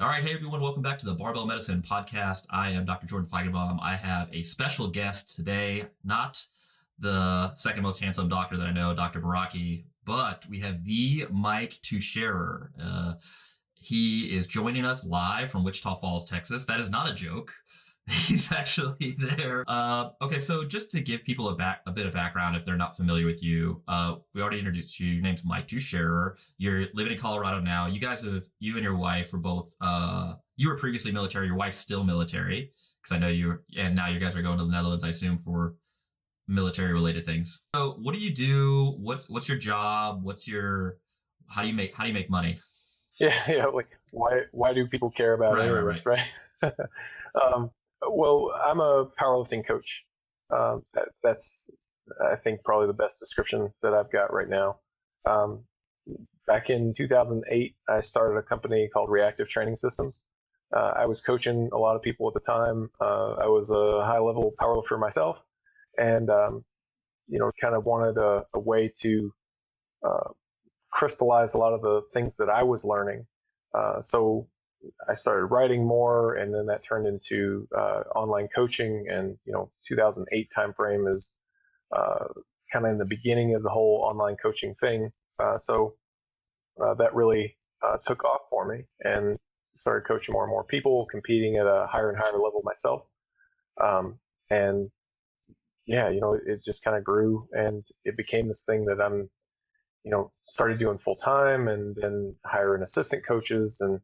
All right. Hey, everyone. Welcome back to the Barbell Medicine Podcast. I am Dr. Jordan Feigenbaum. I have a special guest today, not the second most handsome doctor that I know, Dr. Baraki, but we have the Mike Tuchscherer. He is joining us live from Wichita Falls, Texas. That is not a joke. He's actually there. Okay, so just to give people a bit of background, if they're not familiar with you, we already introduced you. Your name's Mike Tuchscherer. You're living in Colorado now. You and your wife were both, you were previously military. Your wife's still military, because I know and now you guys are going to the Netherlands, I assume, for military related things. So what do you do? What's your job? How do you make money? Yeah. Like why do people care about any of this, right? Well, I'm a powerlifting coach. That's, I think, probably the best description that I've got right now. Back in 2008, I started a company called Reactive Training Systems. I was coaching a lot of people at the time. I was a high-level powerlifter myself, and kind of wanted a way to crystallize a lot of the things that I was learning. So I started writing more, and then that turned into online coaching. And 2008 timeframe is kind of in the beginning of the whole online coaching thing. So that really took off for me, and started coaching more and more people, competing at a higher and higher level myself. And yeah, it just kind of grew, and it became this thing that I'm, started doing full time, and then hiring assistant coaches. And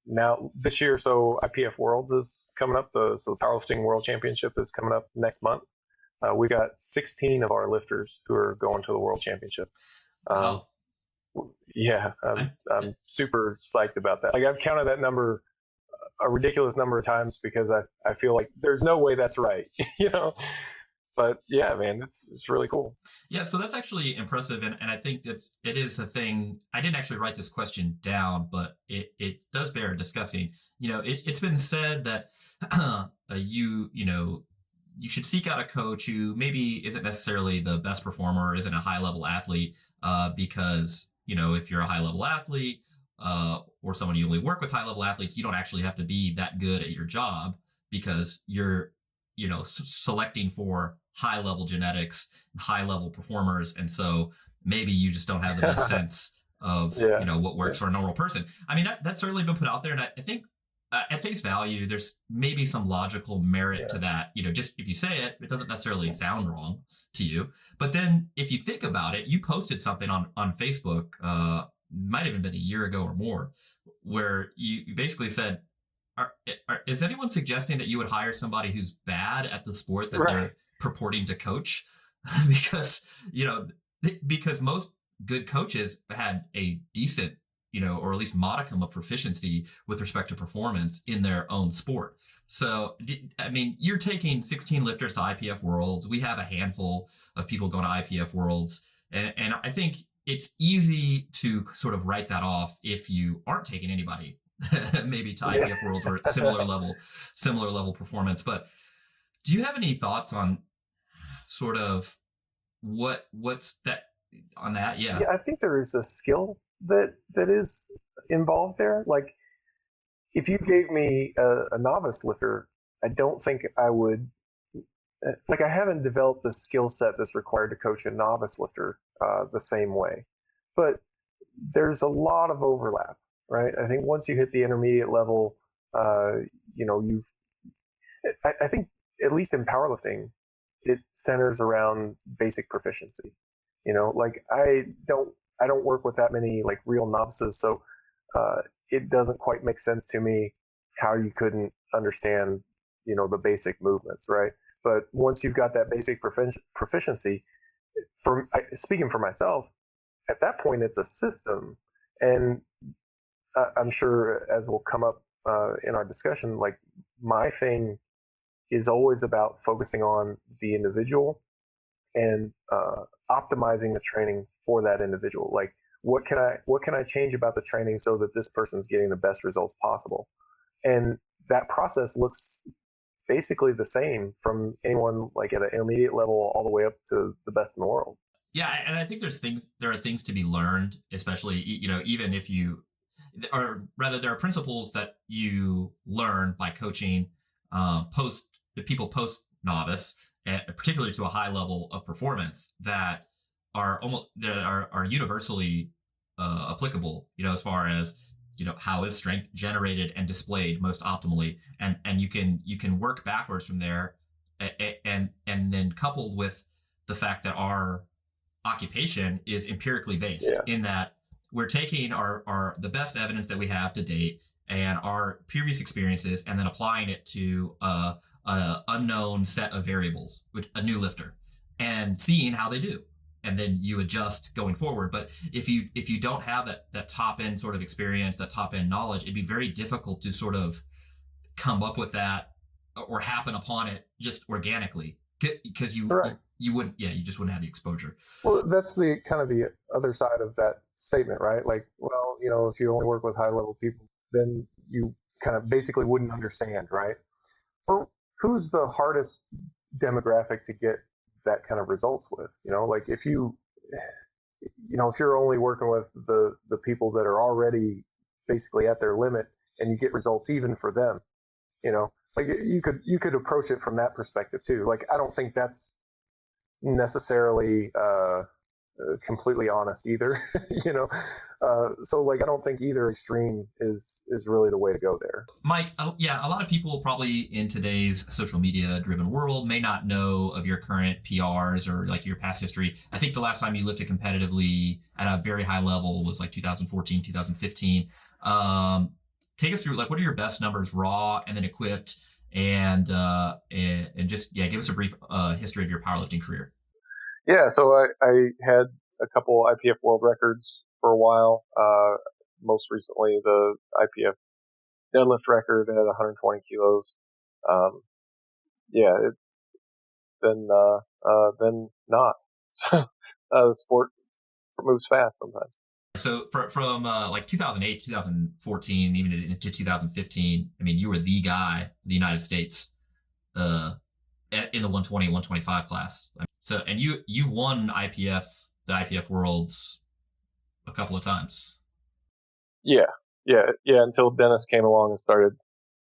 now this year, so IPF Worlds is coming up. So the Powerlifting World Championship is coming up next month. We got 16 of our lifters who are going to the World Championship. Wow. Yeah, I'm super psyched about that. Like, I've counted that number a ridiculous number of times, because I feel like there's no way that's right, But yeah, man, it's really cool. Yeah, so that's actually impressive, and I think it is a thing. I didn't actually write this question down, but it does bear discussing. It's been said that you should seek out a coach who maybe isn't necessarily the best performer, isn't a high level athlete, because if you're a high level athlete or someone you only work with high level athletes, you don't actually have to be that good at your job, because you're selecting for high level genetics, high level performers. And so maybe you just don't have the best sense of, what works for a normal person. I mean, that's certainly been put out there. And I think at face value, there's maybe some logical merit to that. Just if you say it, it doesn't necessarily sound wrong to you. But then if you think about it, you posted something on Facebook, might have even been a year ago or more, where you basically said, is anyone suggesting that you would hire somebody who's bad at the sport that they're purporting to coach? because most good coaches had a decent, or at least modicum of proficiency with respect to performance in their own sport. So, you're taking 16 lifters to IPF Worlds. We have a handful of people going to IPF Worlds. And I think it's easy to sort of write that off if you aren't taking anybody maybe to IPF Worlds or similar level performance. But do you have any thoughts on sort of what's that on that? Yeah, I think there is a skill that is involved there. Like, if you gave me a novice lifter, I don't think I would. Like, I haven't developed the skill set that's required to coach a novice lifter the same way. But there's a lot of overlap, right? I think once you hit the intermediate level, I think, at least in powerlifting, it centers around basic proficiency. Like, I don't work with that many like real novices, so it doesn't quite make sense to me how you couldn't understand, the basic movements, right? But once you've got that basic proficiency, speaking for myself, at that point it's a system. And I'm sure, as will come up in our discussion, like, my thing is always about focusing on the individual and optimizing the training for that individual. Like, what can I change about the training so that this person's getting the best results possible? And that process looks basically the same from anyone like at an intermediate level all the way up to the best in the world. Yeah, and I think there are things to be learned, especially even if you or rather, there are principles that you learn by coaching post novice, and particularly to a high level of performance that are universally applicable. As far as how is strength generated and displayed most optimally, and you can work backwards from there, and then coupled with the fact that our occupation is empirically based, Yeah. in that we're taking the best evidence that we have to date and our previous experiences, and then applying it to a unknown set of variables, with a new lifter, and seeing how they do, and then you adjust going forward. But if you don't have that top end sort of experience, that top end knowledge, it'd be very difficult to sort of come up with that or happen upon it just organically, because you wouldn't, you just wouldn't have the exposure. Well, that's the kind of the other side of that statement, right? Like, well, if you only work with high level people, then you kind of basically wouldn't understand, right? Well, who's the hardest demographic to get that kind of results with? Like if if you're only working with the people that are already basically at their limit, and you get results even for them, like you could approach it from that perspective too. Like, I don't think that's necessarily completely honest either. So like, I don't think either extreme is really the way to go there. Mike, a lot of people probably in today's social media driven world may not know of your current PRs or like your past history. I think the last time you lifted competitively at a very high level was like 2014, 2015. Take us through, like, what are your best numbers raw and then equipped, and just give us a brief history of your powerlifting career. Yeah, so I had a couple IPF world records for a while. Most recently, the IPF deadlift record at 120 kilos. It's then not. The sport moves fast sometimes. So from like 2008, 2014, even into 2015, I mean, you were the guy for the United States in the 120, 125 class. So, and you've won the IPF Worlds a couple of times. Yeah. Until Dennis came along and started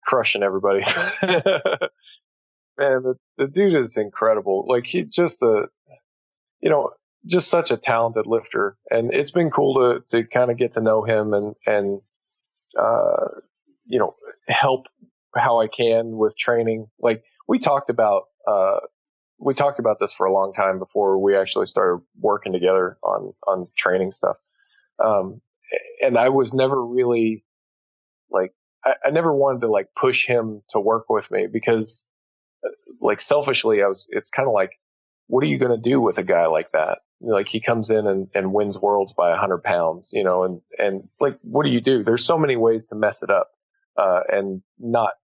crushing everybody. Man, the dude is incredible. Like, he's just just such a talented lifter, and it's been cool to kind of get to know him and help how I can with training. Like, we talked about this for a long time before we actually started working together on training stuff. And I was never really like, I never wanted to like push him to work with me, because like selfishly it's kind of like, what are you going to do with a guy like that? Like, he comes in and wins worlds by 100 pounds, and like, what do you do? There's so many ways to mess it up. And not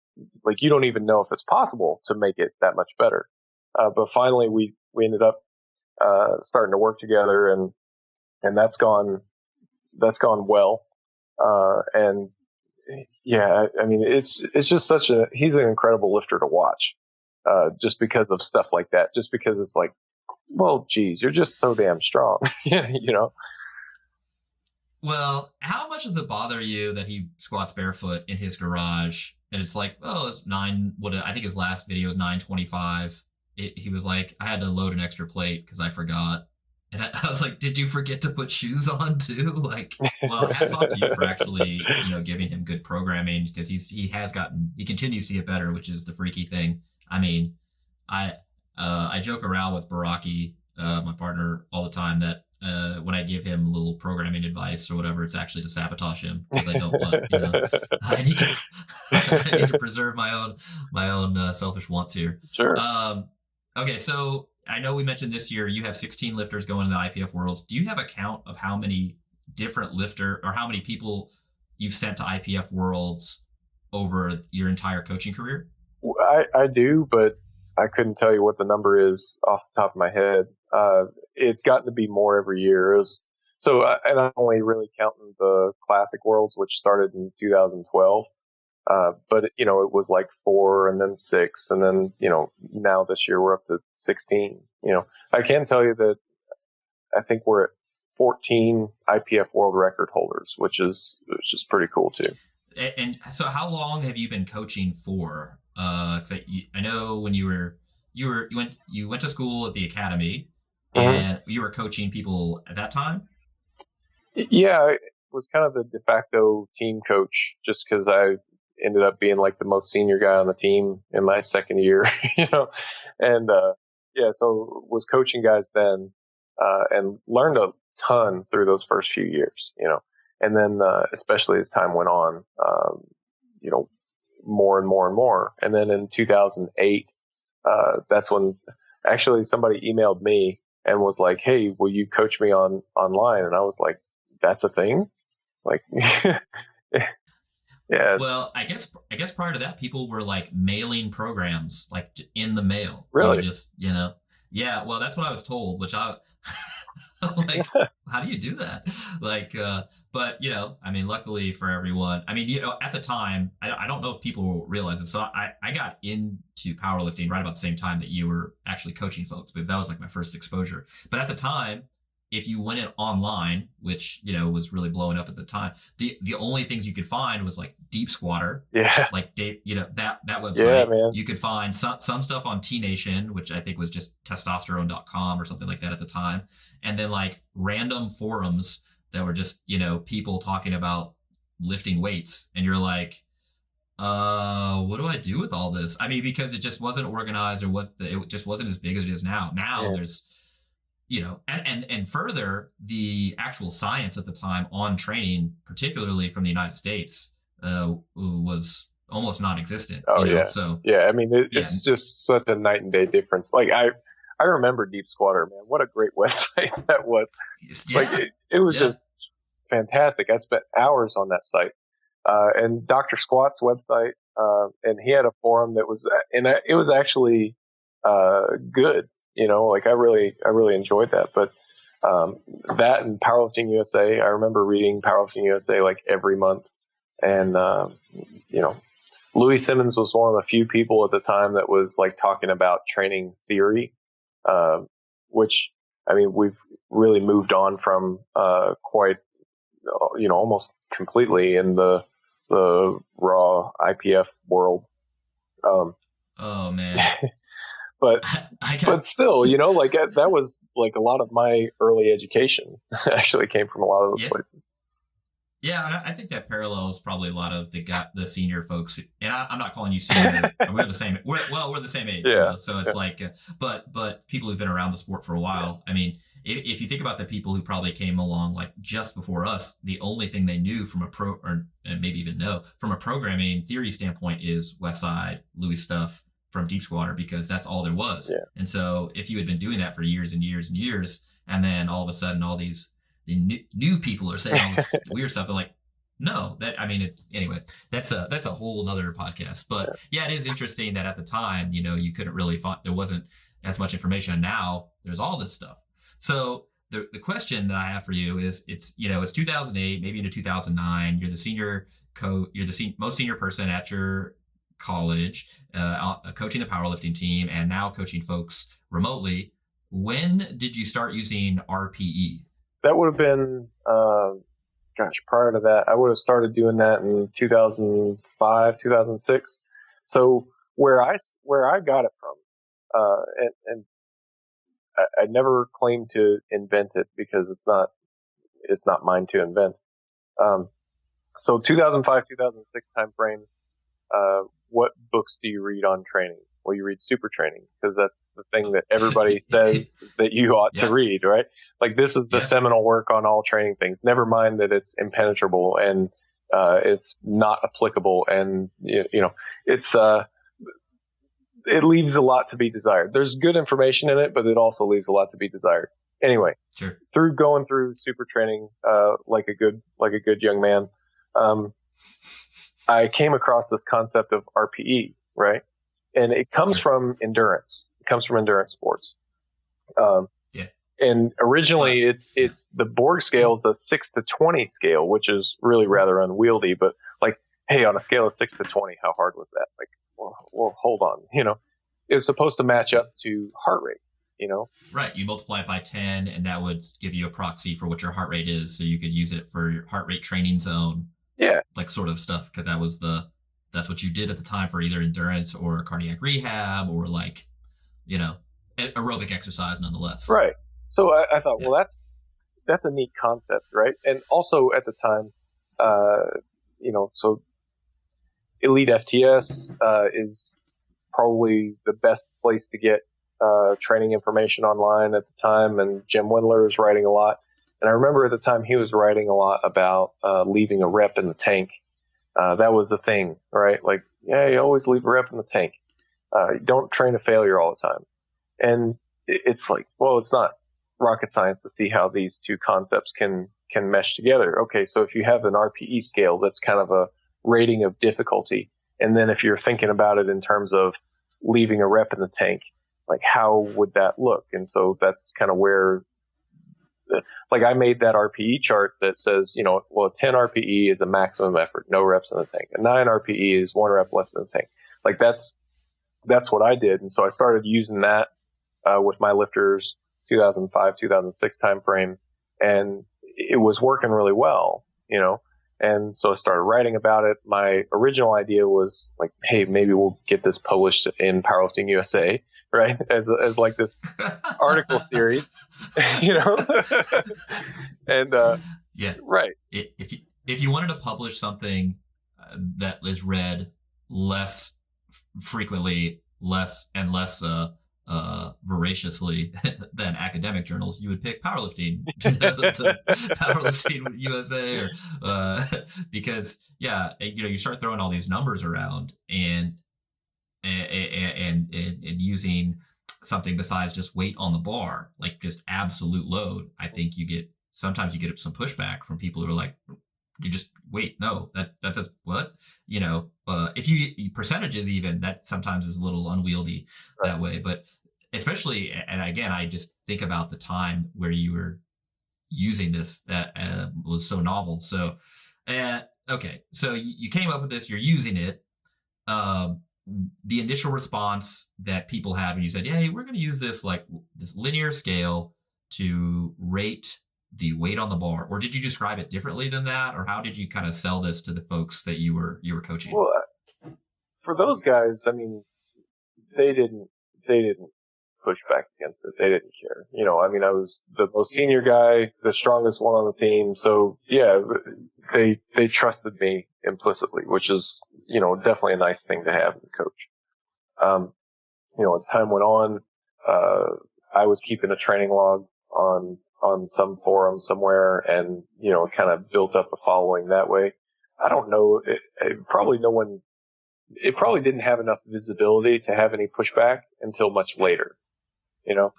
like, you don't even know if it's possible to make it that much better. But finally we ended up, starting to work together, and that's gone well. And yeah, I mean, it's just he's an incredible lifter to watch, just because of stuff like that, just because it's like, well, geez, you're just so damn strong. Well, how much does it bother you that he squats barefoot in his garage, and it's like, oh, it's I think his last video is 925. He was like, I had to load an extra plate because I forgot. And I was like, did you forget to put shoes on too? Like, well, hats off to you for actually, giving him good programming, because he continues to get better, which is the freaky thing. I mean, I joke around with Baraki, my partner, all the time, that when I give him a little programming advice or whatever, it's actually to sabotage him, because I don't want, I need to preserve my own selfish wants here. Sure. Okay, so I know we mentioned this year you have 16 lifters going to the IPF Worlds. Do you have a count of how many different or how many people you've sent to IPF Worlds over your entire coaching career? I do, but I couldn't tell you what the number is off the top of my head. It's gotten to be more every year. And I'm only really counting the Classic Worlds, which started in 2012. But it was like 4 and then 6, and then, now this year we're up to 16. I can tell you that I think we're at 14 IPF world record holders, which is pretty cool too. And so, how long have you been coaching for? 'Cause I know when you went to school at the academy, and you were coaching people at that time. Yeah, I was kind of the de facto team coach, just because I ended up being like the most senior guy on the team in my second year, and so was coaching guys then, and learned a ton through those first few years, and then especially as time went on, more and more and more. And then in 2008, that's when actually somebody emailed me and was like, "Hey, will you coach me online?" And I was like, "That's a thing?" Like, yeah. Well, I guess prior to that, people were like mailing programs like in the mail. Really? Yeah. Well, that's what I was told, which I like. How do you do that? Like, but I mean, luckily for everyone, I mean, at the time, I don't know if people realize it. So I got into powerlifting right about the same time that you were actually coaching folks, but that was like my first exposure. But at the time, if you went it online, which was really blowing up at the time, the only things you could find was like Deep Squatter, like that website. Yeah, man. You could find some stuff on T Nation, which I think was just testosterone.com or something like that at the time, and then like random forums that were just people talking about lifting weights, and you're like, what do I do with all this? I mean, because it just wasn't organized, or it just wasn't as big as it is now. Now there's and further, the actual science at the time on training, particularly from the United States, was almost non-existent. So I mean, it's just such a night and day difference. Like I remember Deep Squatter, man. What a great website that was. Yeah. Like it was just fantastic. I spent hours on that site. And Dr. Squat's website, and he had a forum that was, and it was actually good. Like I really enjoyed that. But that and Powerlifting USA, I remember reading Powerlifting USA like every month. And Louis Simmons was one of the few people at the time that was like talking about training theory, which, I mean, we've really moved on from quite, almost completely in the raw IPF world. Oh man. But still, like that was like a lot of my early education actually came from a lot of those places. Yeah, I think that parallels probably a lot of the senior folks. And I'm not calling you senior. We're the same. We're the same age. So it's like, but people who've been around the sport for a while. I mean, if you think about the people who probably came along like just before us, the only thing they knew from and maybe even know from a programming theory standpoint is Westside, Louis stuff from Deep Squatter, because that's all there was. Yeah. And so if you had been doing that for years and years and years, and then all of a sudden all these new people are saying all this weird stuff, they're like, no, anyway, that's a whole nother podcast. But yeah, it is interesting that at the time, you couldn't really find, there wasn't as much information. Now there's all this stuff. So the question that I have for you is, it's 2008, maybe into 2009. You're the senior coach. You're the most senior person at your college, coaching the powerlifting team, and now coaching folks remotely. When did you start using RPE? That would have been, prior to that, I would have started doing that in 2005, 2006. So where I got it from, and I never claimed to invent it, because it's not mine to invent. So 2005, 2006 timeframe, what books do you read on training? Well, you read Super Training, because that's the thing that everybody says that you ought to read, right? Like, this is the seminal work on all training things. Never mind that it's impenetrable and it's not applicable, and it's it leaves a lot to be desired. There's good information in it, but it also leaves a lot to be desired. Anyway, through going through Super Training, like a good young man, I came across this concept of RPE, right? And it comes from endurance. It comes from endurance sports. And originally it's the Borg scale is a 6 to 20 scale, which is really rather unwieldy, but like, hey, on a scale of 6 to 20, how hard was that? Like, well, hold on. It was supposed to match up to heart rate. Right. You multiply it by 10, and that would give you a proxy for what your heart rate is. So you could use it for your heart rate training zone. Yeah. Like sort of stuff. Because that's what you did at the time for either endurance or cardiac rehab or like, aerobic exercise nonetheless. Right. So I thought, well, that's a neat concept, right? And also at the time, so Elite FTS is probably the best place to get training information online at the time, and Jim Wendler is writing a lot. And I remember at the time he was writing a lot about leaving a rep in the tank. That was the thing, right? Like, yeah, you always leave a rep in the tank. Don't train to failure all the time. And it's like, well, it's not rocket science to see how these two concepts can mesh together. Okay, so if you have an RPE scale, that's kind of a rating of difficulty. And then if you're thinking about it in terms of leaving a rep in the tank, like how would that look? And so that's kind of where, like I made that RPE chart that says, well, 10 RPE is a maximum effort, no reps in the tank. A 9 RPE is 1 rep less in the tank. Like that's what I did. And so I started using that with my lifters 2005, 2006 timeframe, and it was working really well, and so I started writing about it. My original idea was like, hey, maybe we'll get this published in Powerlifting USA, right? As like this article series, and yeah, right. If you wanted to publish something that is read less frequently, less voraciously than academic journals, you would pick Powerlifting, Powerlifting USA, or because you start throwing all these numbers around and using something besides just weight on the bar, like just absolute load. I think sometimes you get some pushback from people who are like, you just wait. No, that does what? If you percentages even, that sometimes is a little unwieldy that way. But especially, and again, I just think about the time where you were using this that was so novel. So, okay, so you came up with this, you're using it. The initial response that people have, and you said, "Hey, we're going to use this linear scale to rate the weight on the bar," or did you describe it differently than that, or how did you kind of sell this to the folks that you were coaching? Well, for those guys, I mean, they didn't push back against it. They didn't care. I was the most senior guy, the strongest one on the team, so yeah, they trusted me implicitly, which is definitely a nice thing to have as a coach. As time went on, I was keeping a training log on some forum somewhere, and kind of built up a following that way. I don't know. It probably didn't have enough visibility to have any pushback until much later.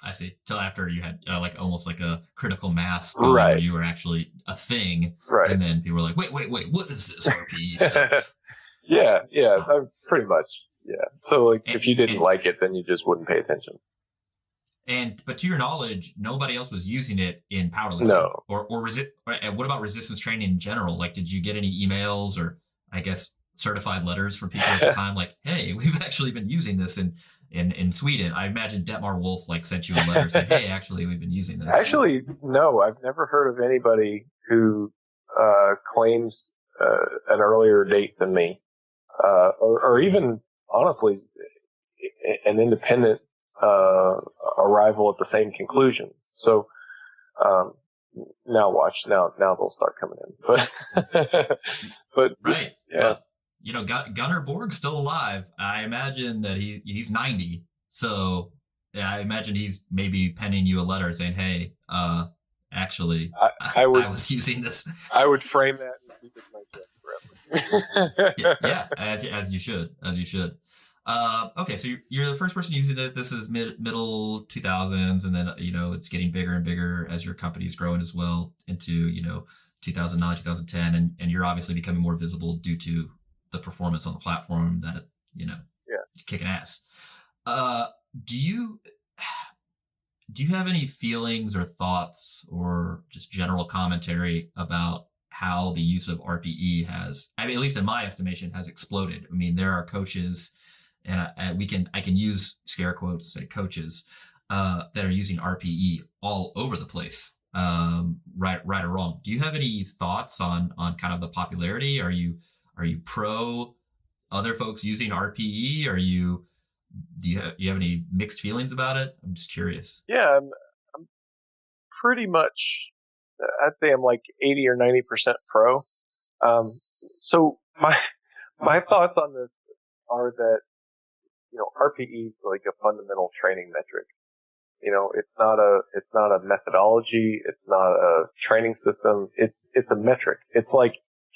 I see. Till after you had almost like a critical mass, right? Where you were actually a thing, right? And then people were like, "Wait, what is this RPE stuff?" Yeah, pretty much. Yeah. So if you didn't like it, then you just wouldn't pay attention. But to your knowledge, nobody else was using it in powerlifting. No. Or what about resistance training in general? Like, did you get any emails or, I guess, certified letters from people at the time? Like, hey, we've actually been using this in Sweden. I imagine Detmar Wolf sent you a letter saying, hey, actually, we've been using this. Actually, no, I've never heard of anybody who claims an earlier date than me, or even honestly, an independent arrival at the same conclusion. So now watch, now they'll start coming in. But right, yeah. Gunnar Borg's still alive. I imagine that he's 90. So I imagine he's maybe penning you a letter saying, "Hey, actually, I was using this." I would frame that and keep it in my chest forever. yeah, as you should. Okay, so you're the first person using it. This is middle 2000s, and then it's getting bigger and bigger as your company's growing as well into 2009, 2010, and you're obviously becoming more visible due to the performance on the platform that kicking ass. Do you have any feelings or thoughts or just general commentary about how the use of RPE has, at least in my estimation, has exploded? I mean, there are coaches, and I can use scare quotes, say coaches, that are using RPE all over the place, right or wrong. Do you have any thoughts on kind of the popularity? Are you pro other folks using RPE? Do you have any mixed feelings about it? I'm just curious. Yeah, I'm pretty much, I'd say I'm like 80 or 90% pro. So my thoughts on this are that, RPE is like a fundamental training metric. It's not a methodology. It's not a training system. It's a metric. It's like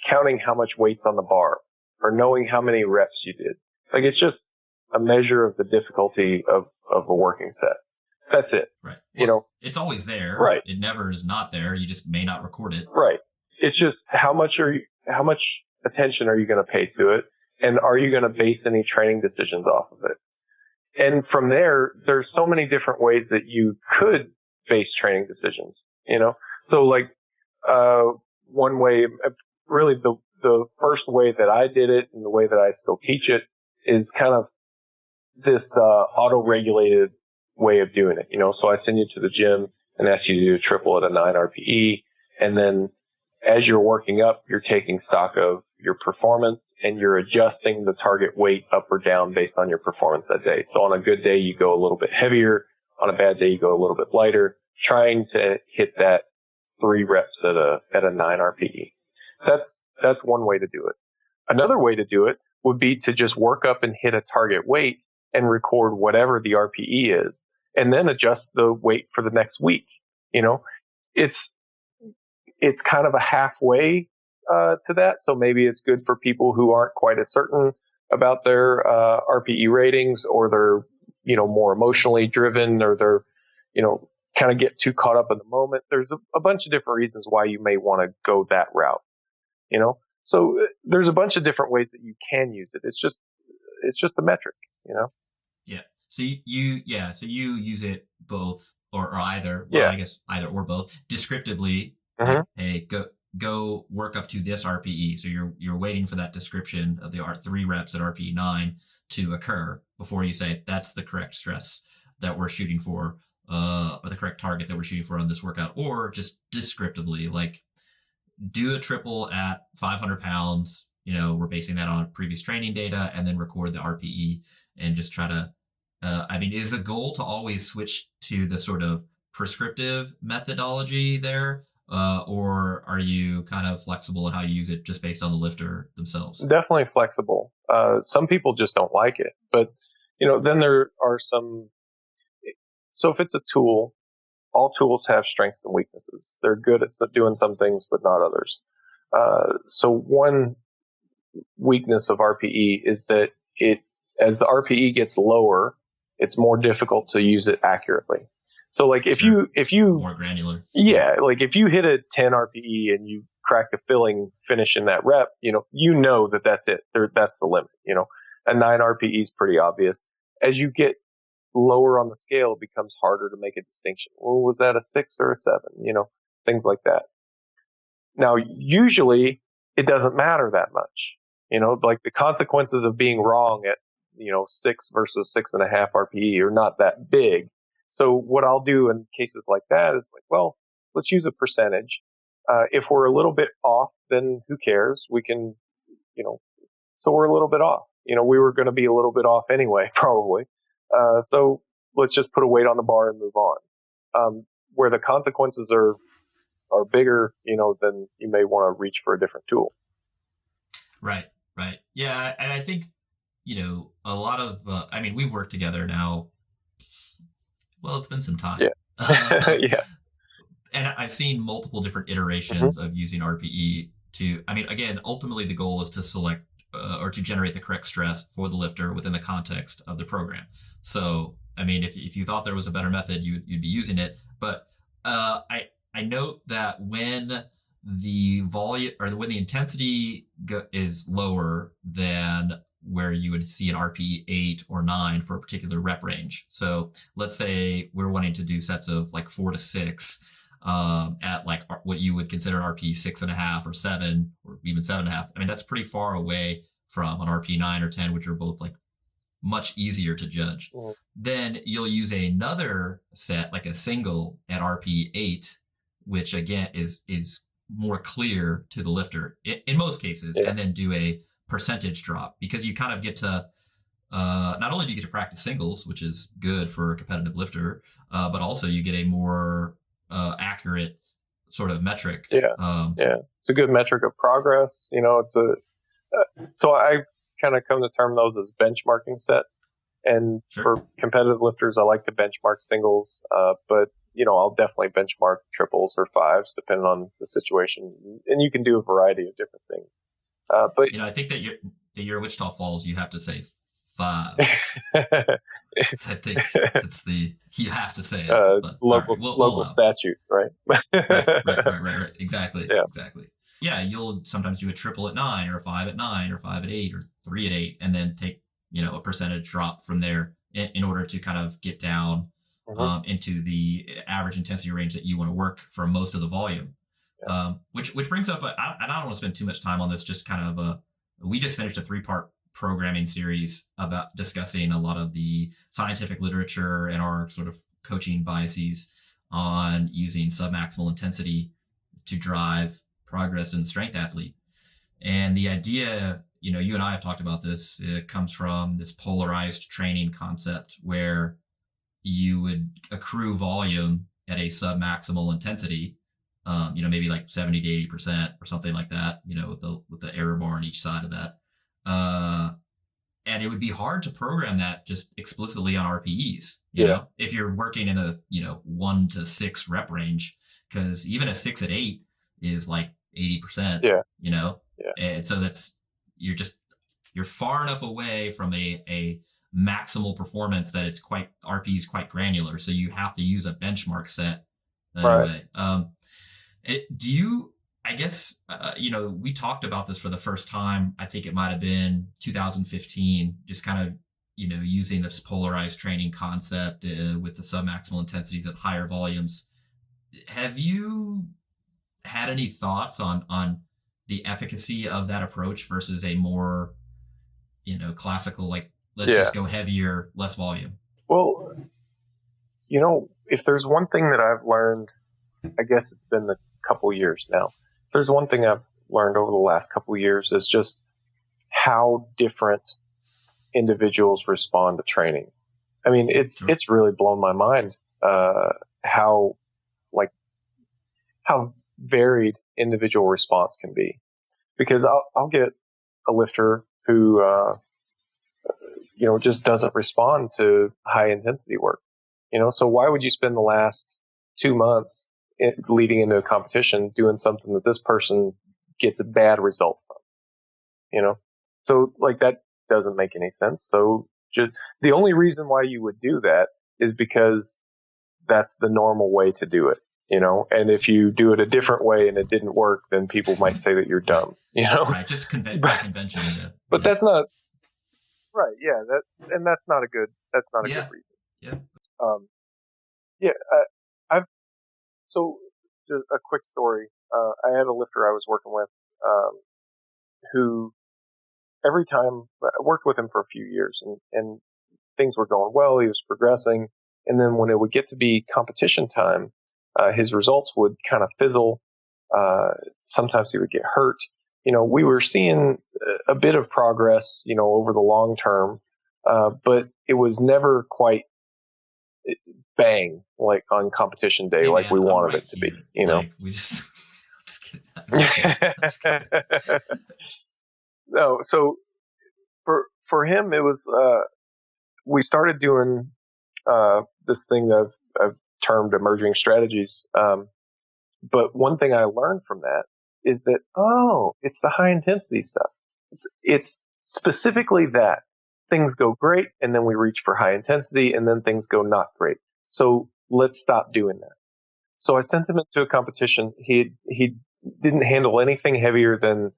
counting how much weight's on the bar or knowing how many reps you did. Like, it's just a measure of the difficulty of a working set. That's it. Right. Well, it's always there. Right. It never is not there. You just may not record it. Right. It's just how much attention are you going to pay to it? And are you going to base any training decisions off of it? And from there, there's so many different ways that you could base training decisions, So like, one way, really the first way that I did it and the way that I still teach it is kind of this, auto-regulated way of doing it, So I send you to the gym and ask you to do a triple at a 9 RPE. And then as you're working up, you're taking stock of your performance and you're adjusting the target weight up or down based on your performance that day. So on a good day, you go a little bit heavier. On a bad day, you go a little bit lighter, trying to hit that 3 reps at a 9 RPE. That's one way to do it. Another way to do it would be to just work up and hit a target weight and record whatever the RPE is, and then adjust the weight for the next week. It's kind of a halfway to that. So maybe it's good for people who aren't quite as certain about their RPE ratings, or they're more emotionally driven, or they're kind of get too caught up in the moment. There's a bunch of different reasons why you may want to go that route. So there's a bunch of different ways that you can use it. It's just a metric. Yeah. So you use it both or either. Well, yeah. I guess either or both descriptively. Mm-hmm. Like, hey, go work up to this RPE. So you're waiting for that description of the 3 reps at RPE 9 to occur before you say that's the correct stress that we're shooting for, or the correct target that we're shooting for on this workout, or just descriptively, like, do a triple at 500 pounds. We're basing that on previous training data, and then record the RPE and just try to, is the goal to always switch to the sort of prescriptive methodology there? Or are you kind of flexible in how you use it just based on the lifter themselves? Definitely flexible. Some people just don't like it, but then there are some. So if it's a tool, all tools have strengths and weaknesses. They're good at doing some things, but not others. So one weakness of RPE is that as the RPE gets lower, it's more difficult to use it accurately. So like if you more granular. Yeah, like if you hit a 10 RPE and you crack the filling finish in that rep, that's it. That's the limit. A 9 RPE is pretty obvious. As you get lower on the scale, it becomes harder to make a distinction. Well, was that a 6 or a 7? Things like that. Now, usually it doesn't matter that much. Like the consequences of being wrong at 6 versus 6.5 RPE are not that big. So what I'll do in cases like that is like, well, let's use a percentage. If we're a little bit off, then who cares? We can, so we're a little bit off. We were going to be a little bit off anyway, probably. So let's just put a weight on the bar and move on. Where the consequences are bigger, then you may want to reach for a different tool. Right. Yeah. And I think, a lot of, we've worked together now. Well, it's been some time. Yeah. Yeah. And I've seen multiple different iterations of using RPE to, again, ultimately the goal is to select or to generate the correct stress for the lifter within the context of the program. So, if you thought there was a better method, you'd be using it. But I note that when the volume or when the intensity is lower than where you would see an RPE 8 or 9 for a particular rep range. So let's say we're wanting to do sets of like 4 to 6 at like what you would consider an RPE 6.5 or 7 or even 7.5. That's pretty far away from an RPE 9 or 10, which are both like much easier to judge. Mm. Then you'll use another set, like a single at RPE 8, which again is more clear to the lifter in most cases, and then do a percentage drop, because you kind of get to not only do you get to practice singles, which is good for a competitive lifter, but also you get a more accurate sort of metric. It's a good metric of progress. It's so I kind of come to term those as benchmarking sets. And for competitive lifters, I like to benchmark singles, but I'll definitely benchmark triples or fives depending on the situation. And you can do a variety of different things. But I think that you're Wichita Falls, you have to say fives. I think it's you have to say it. Local statute, right? right. Exactly. Yeah, you'll sometimes do a triple at 9, or a 5 at 9, or 5 at 8, or 3 at 8, and then take a percentage drop from there in order to kind of get down into the average intensity range that you want to work for most of the volume. Which brings up, I don't want to spend too much time on this, just kind of we just finished a 3-part programming series about discussing a lot of the scientific literature and our sort of coaching biases on using submaximal intensity to drive progress in strength athlete. And the idea, you and I have talked about this, it comes from this polarized training concept where you would accrue volume at a submaximal intensity, maybe like 70 to 80% or something like that, with the error bar on each side of that. And it would be hard to program that just explicitly on RPEs, if you're working in the, 1 to 6 rep range, because even a 6 at 8 is like 80%, and so you're far enough away from a maximal performance that it's RPE is quite granular. So you have to use a benchmark set anyway. Do you, I guess, we talked about this for the first time. I think it might have been 2015, just kind of, using this polarized training concept with the submaximal intensities at higher volumes. Have you had any thoughts on the efficacy of that approach versus a more, classical, like, let's just go heavier, less volume? Well, if there's one thing that I've learned, I guess it's been a couple years now. If there's one thing I've learned over the last couple of years is just how different individuals respond to training. I mean, it's really blown my mind, how varied individual response can be. Because I'll get a lifter who, just doesn't respond to high intensity work. So why would you spend the last 2 months leading into a competition doing something that this person gets a bad result from? So like that doesn't make any sense. So just the only reason why you would do that is because that's the normal way to do it. And if you do it a different way and it didn't work, then people might say that you're dumb, Right. Just by convention. But that's not right. Yeah. That's not a good reason. Yeah. So just a quick story. I had a lifter I was working with, who every time I worked with him for a few years and things were going well. He was progressing. And then when it would get to be competition time, his results would kind of fizzle. Sometimes he would get hurt. We were seeing a bit of progress, over the long term, but it was never quite bang, like on competition day, like we wanted it to be, Like we just, I'm just kidding. No, so for him, it was, we started doing, this thing that I've termed emerging strategies. But one thing I learned from that is that, it's the high intensity stuff. It's specifically that things go great and then we reach for high intensity and then things go not great. So let's stop doing that. So I sent him into a competition. He didn't handle anything heavier than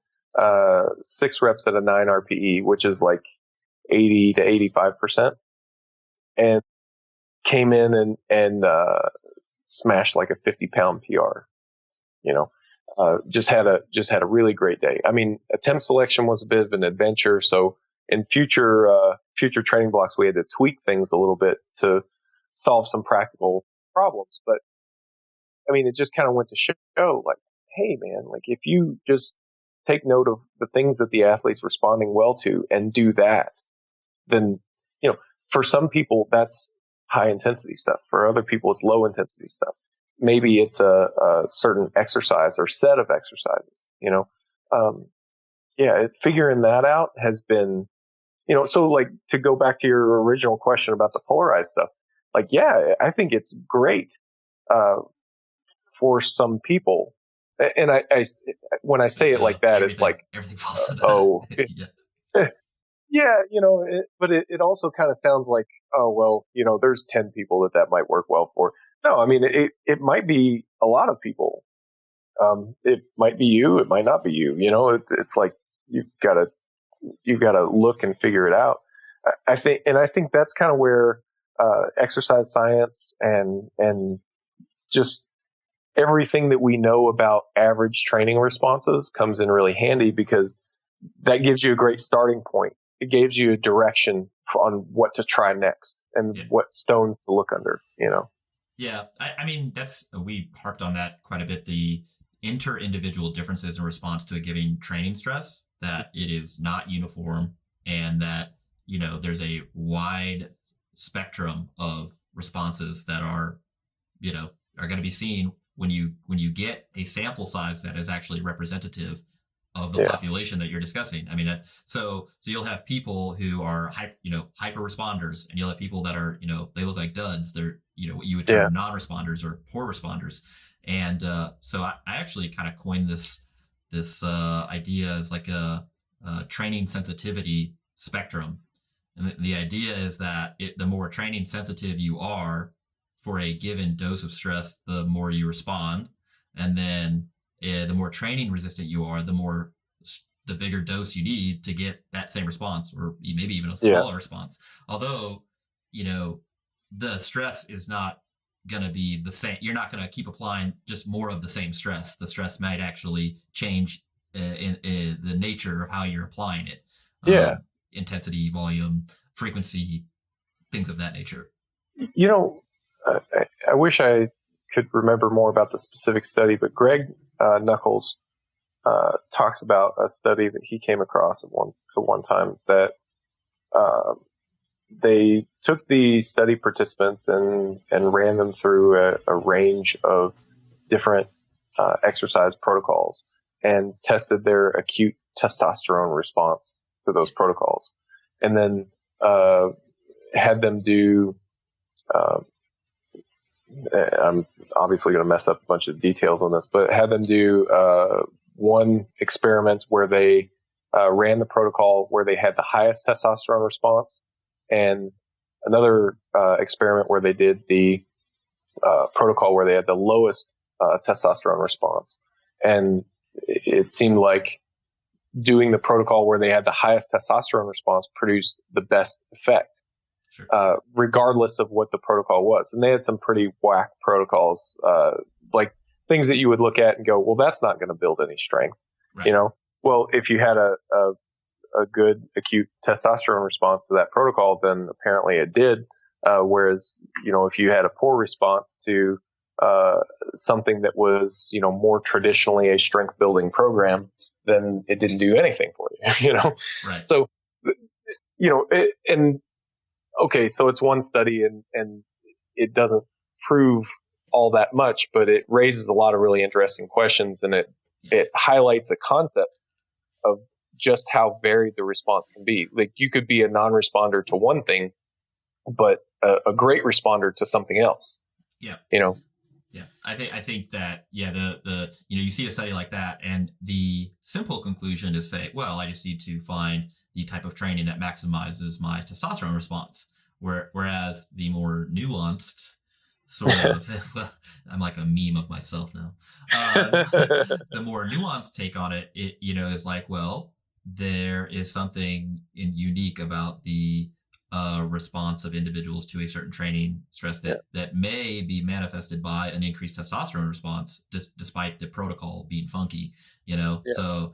6 reps at a 9 RPE, which is like 80 to 85%, and came in and smashed like a 50-pound PR. Just had a really great day. I mean, attempt selection was a bit of an adventure, so in future training blocks, we had to tweak things a little bit to solve some practical problems. But I mean, it just kind of went to show, like, hey, man, like if you just take note of the things that the athlete's responding well to and do that, then, for some people that's high intensity stuff. For other people, it's low intensity stuff. Maybe it's a certain exercise or set of exercises, figuring that out has been, so like to go back to your original question about the polarized stuff, like, yeah, I think it's great, for some people. And I when I say it like that, it's like, everything falls into that. but it also kind of sounds like, oh, well, there's 10 people that might work well for. No, I mean, it might be a lot of people. It might be you. It might not be you. It's like, you've got to look and figure it out. I think that's kind of where, exercise science and just everything that we know about average training responses comes in really handy, because that gives you a great starting point. It gives you a direction on what to try next and what stones to look under, Yeah. I mean, we harped on that quite a bit, the inter-individual differences in response to a given training stress, that it is not uniform, and that, there's a wide spectrum of responses that are going to be seen when you get a sample size that is actually representative of the population that you're discussing. I mean, so you'll have people who are hyper responders, and you'll have people that are, they look like duds. They're, what you would term non-responders or poor responders. And so I actually kind of coined this idea as like a training sensitivity spectrum. And the idea is that the more training sensitive you are for a given dose of stress, the more you respond. And then the more training resistant you are, the bigger dose you need to get that same response, or maybe even a smaller response. Although, the stress is not going to be the same. You're not going to keep applying just more of the same stress. The stress might actually change in the nature of how you're applying it. Intensity, volume, frequency, things of that nature. I wish I could remember more about the specific study, but Greg Knuckles talks about a study that he came across at one time, that they took the study participants and ran them through a range of different exercise protocols and tested their acute testosterone response to those protocols, and then had them do I'm obviously going to mess up a bunch of details on this, but had them do one experiment where they ran the protocol where they had the highest testosterone response, and another experiment where they did the protocol where they had the lowest testosterone response. And it seemed like doing the protocol where they had the highest testosterone response produced the best effect. Sure. Regardless of what the protocol was. And they had some pretty whack protocols, like things that you would look at and go, well, that's not going to build any strength. Right. Well, if you had a good acute testosterone response to that protocol, then apparently it did. Whereas, if you had a poor response to something that was, more traditionally a strength building program, then it didn't do anything for you, Right. So, okay, so it's one study and it doesn't prove all that much, but it raises a lot of really interesting questions, and it highlights a concept of just how varied the response can be. Like, you could be a non-responder to one thing, but a great responder to something else. Yeah. Yeah. I think that, you see a study like that, and the simple conclusion is say, well, I just need to find the type of training that maximizes my testosterone response. Whereas the more nuanced sort of, well, I'm like a meme of myself now. The more nuanced take on it, is like, well, there is something unique about the response of individuals to a certain training stress that may be manifested by an increased testosterone response, despite the protocol being funky, So,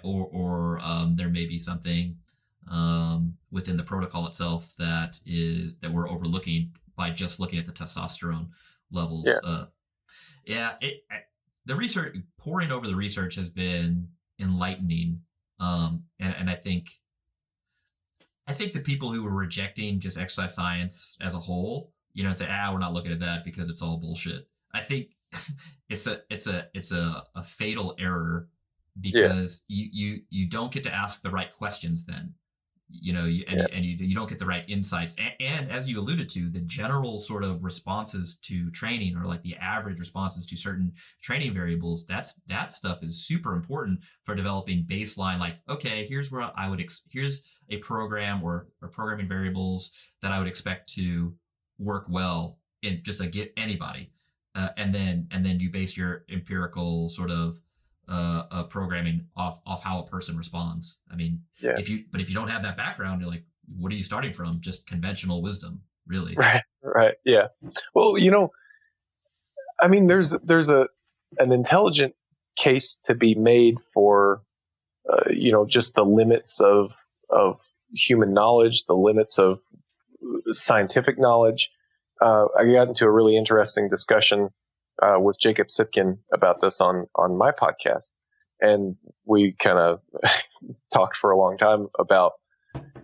or there may be something within the protocol itself that we're overlooking by just looking at the testosterone levels. The research, poring over the research has been enlightening. And I think the people who were rejecting just exercise science as a whole, and say, we're not looking at that because it's all bullshit. I think it's a fatal error, because you don't get to ask the right questions then. You don't get the right insights. And as you alluded to, the general sort of responses to training, or like the average responses to certain training variables, that stuff is super important for developing baseline. Like, okay, here's where here's a program or programming variables that I would expect to work well in just anybody. And then you base your empirical sort of programming off how a person responds. I mean, if you don't have that background, you're like, what are you starting from? Just conventional wisdom, really. Right. Yeah. Well, I mean, there's an intelligent case to be made for, just the limits of human knowledge, the limits of scientific knowledge. I got into a really interesting discussion with Jacob Sitkin about this on my podcast. And we kind of talked for a long time about,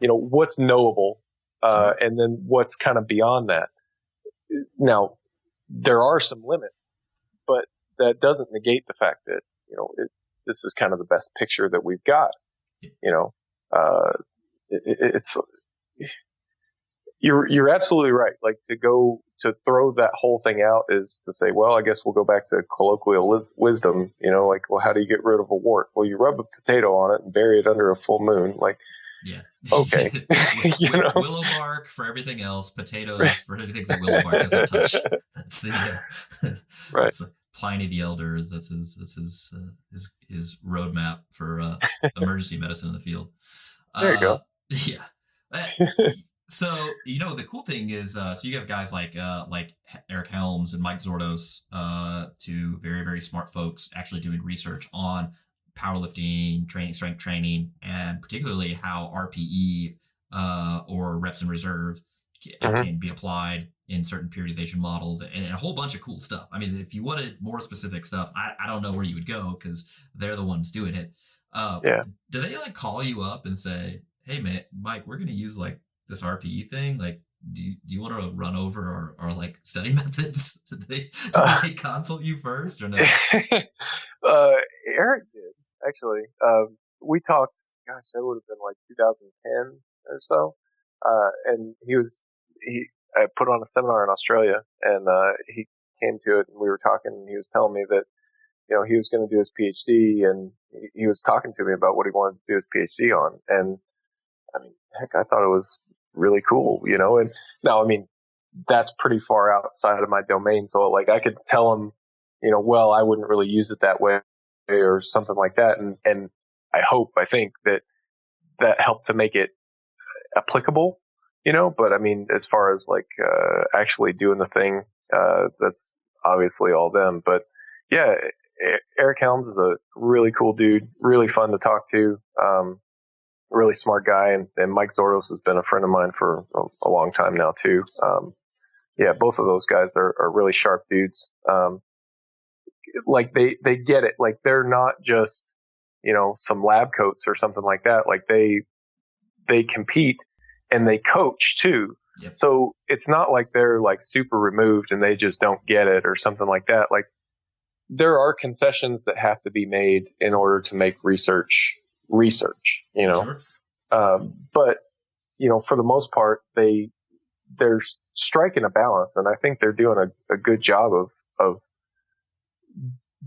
what's knowable, and then what's kind of beyond that. Now, there are some limits, but that doesn't negate the fact that, this is kind of the best picture that we've got. It's you're absolutely right. Like, to throw that whole thing out is to say, well, I guess we'll go back to colloquial wisdom, like, well, how do you get rid of a wart? Well, you rub a potato on it and bury it under a full moon. Like, okay. Willow bark for everything else, potatoes for anything that willow bark doesn't touch. That's right. That's Pliny the Elder. That's his roadmap for emergency medicine in the field. There you go. Yeah. So, the cool thing is, so you have guys like Eric Helms and Mike Zordos, two very, very smart folks actually doing research on powerlifting, strength training, and particularly how RPE, or reps in reserve, can be applied in certain periodization models, and a whole bunch of cool stuff. I mean, if you wanted more specific stuff, I don't know where you would go, because they're the ones doing it. Do they call you up and say, hey, man, Mike, we're going to use this RPE thing? Like, do you want to run over our study methods? Did they consult you first or no? Eric did, actually. We talked, gosh, that would have been 2010 or so. And I put on a seminar in Australia, and he came to it, and we were talking, and he was telling me that, he was going to do his PhD, and he was talking to me about what he wanted to do his PhD on. And I mean, heck, I thought it was really cool, and now, I mean, that's pretty far outside of my domain. So I could tell him, well, I wouldn't really use it that way or something like that. And I think that helped to make it applicable, but I mean, as far as actually doing the thing, that's obviously all them. But yeah, Eric Helms is a really cool dude, really fun to talk to. Really smart guy, and Mike Zordos has been a friend of mine for a long time now too. Both of those guys are really sharp dudes. They get it. Like, they're not just, some lab coats or something like that. Like, they compete and they coach too. Yep. So it's not like they're super removed and they just don't get it or something like that. Like, there are concessions that have to be made in order to make research, Sure. But, for the most part, they're striking a balance, and I think they're doing a good job of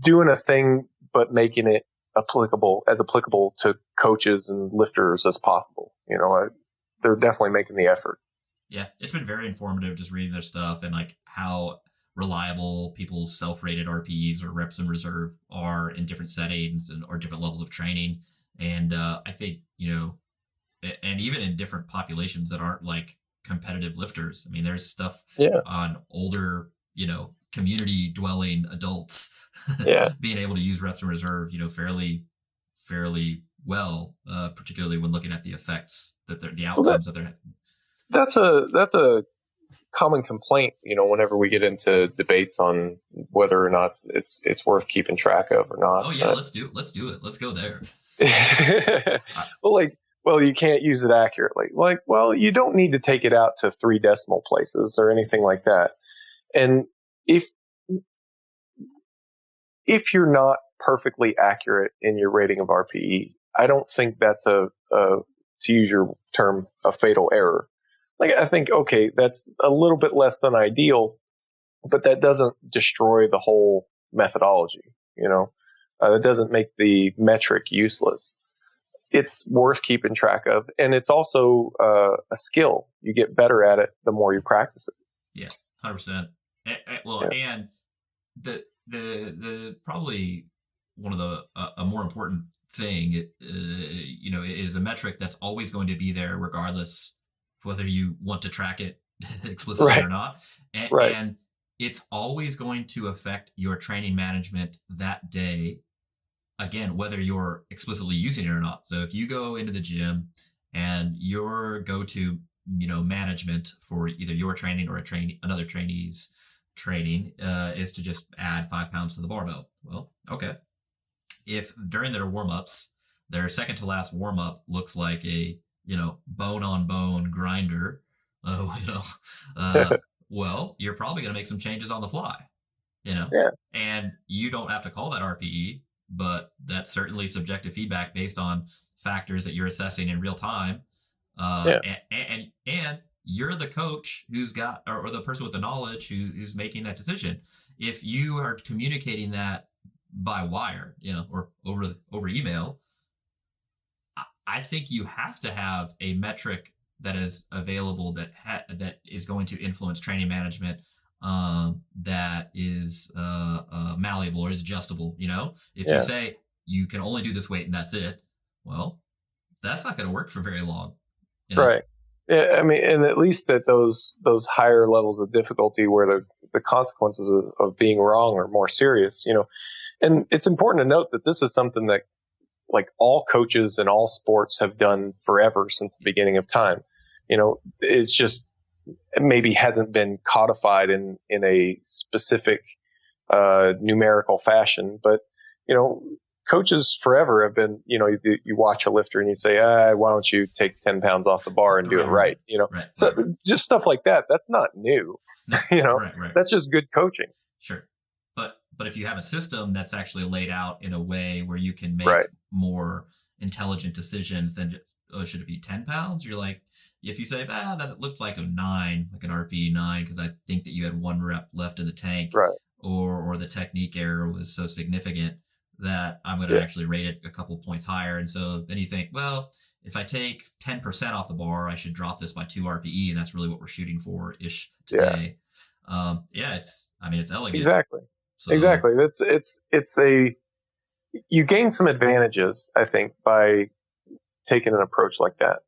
doing a thing, but making it applicable to coaches and lifters as possible. They're definitely making the effort. Yeah. It's been very informative just reading their stuff, and how reliable people's self-rated RPEs or reps in reserve are in different settings or different levels of training. And I think, and even in different populations that aren't competitive lifters. I mean, there's stuff on older, community dwelling adults being able to use reps in reserve, fairly fairly well, particularly when looking at the effects the Well, outcomes that they're having. that's a common complaint, whenever we get into debates on whether or not it's worth keeping track of or not. Oh yeah, let's do it. Let's go there. Well, you can't use it accurately. You don't need to take it out to 3 decimal places or anything like that. And if you're not perfectly accurate in your rating of RPE, I don't think that's to use your term, a fatal error. I think, okay, that's a little bit less than ideal, but that doesn't destroy the whole methodology. It doesn't make the metric useless. It's worth keeping track of, and it's also a skill. You get better at it the more you practice it. Yeah, 100%. And the probably one of the a more important thing, it is a metric that's always going to be there regardless whether you want to track it explicitly or not. And it's always going to affect your training management that day, again, whether you're explicitly using it or not. So if you go into the gym and your go-to, management for either your training or another trainee's training is to just add 5 pounds to the barbell. Well, okay. If during their warm-ups, their second to last warm-up looks like a, bone on bone grinder, well, you're probably going to make some changes on the fly, and you don't have to call that RPE, but that's certainly subjective feedback based on factors that you're assessing in real time. And you're the coach who's got, or the person with the knowledge who's making that decision. If you are communicating that by wire, or over email, I think you have to have a metric that is available that is going to influence training management, that is malleable or is adjustable. If you say you can only do this weight and that's it, well, that's not going to work for very long. Right. Yeah, and at least at those higher levels of difficulty where the consequences of being wrong are more serious, and it's important to note that this is something that all coaches in all sports have done forever since the beginning of time. It's just maybe hasn't been codified in a specific numerical fashion, but coaches forever have been, you watch a lifter and you say, why don't you take 10 pounds off the bar and do it right? Just stuff like that. That's not new. That's just good coaching. Sure. But if you have a system that's actually laid out in a way where you can make more intelligent decisions than just, should it be 10 pounds? You're like, if you say, that looked like a 9, like an RPE 9, because I think that you had 1 rep left in the tank, or the technique error was so significant that I'm going to actually rate it a couple points higher. And so then you think, well, if I take 10% off the bar, I should drop this by 2 RPE, and that's really what we're shooting for ish today. It's elegant. Exactly. Exactly. You gain some advantages, I think, by taking an approach like that.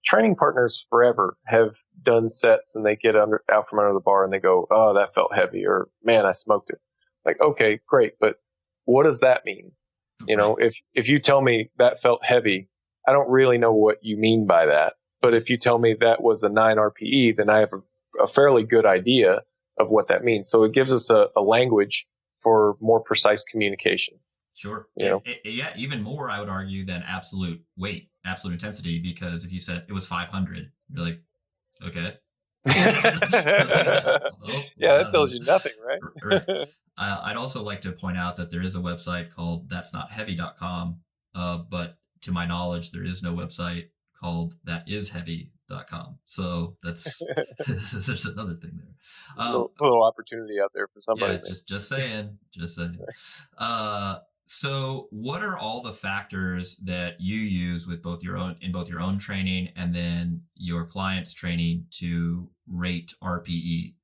Training partners forever have done sets and they get out from under the bar and they go, oh, that felt heavy, or man, I smoked it. Okay, great. But what does that mean? If you tell me that felt heavy, I don't really know what you mean by that. But if you tell me that was a 9 RPE, then I have a fairly good idea of what that means. So it gives us a language for more precise communication. Sure. Even more, I would argue, than absolute weight, absolute intensity, because if you said it was 500, you're like, okay. That tells you nothing, right? I'd also like to point out that there is a website called that'snotheavy.com, but to my knowledge, there is no website called thatisheavy.com. So that's there's another thing there. A little opportunity out there for somebody. Yeah, just saying. So what are all the factors that you use with both your own training and then your clients' training to rate RPE?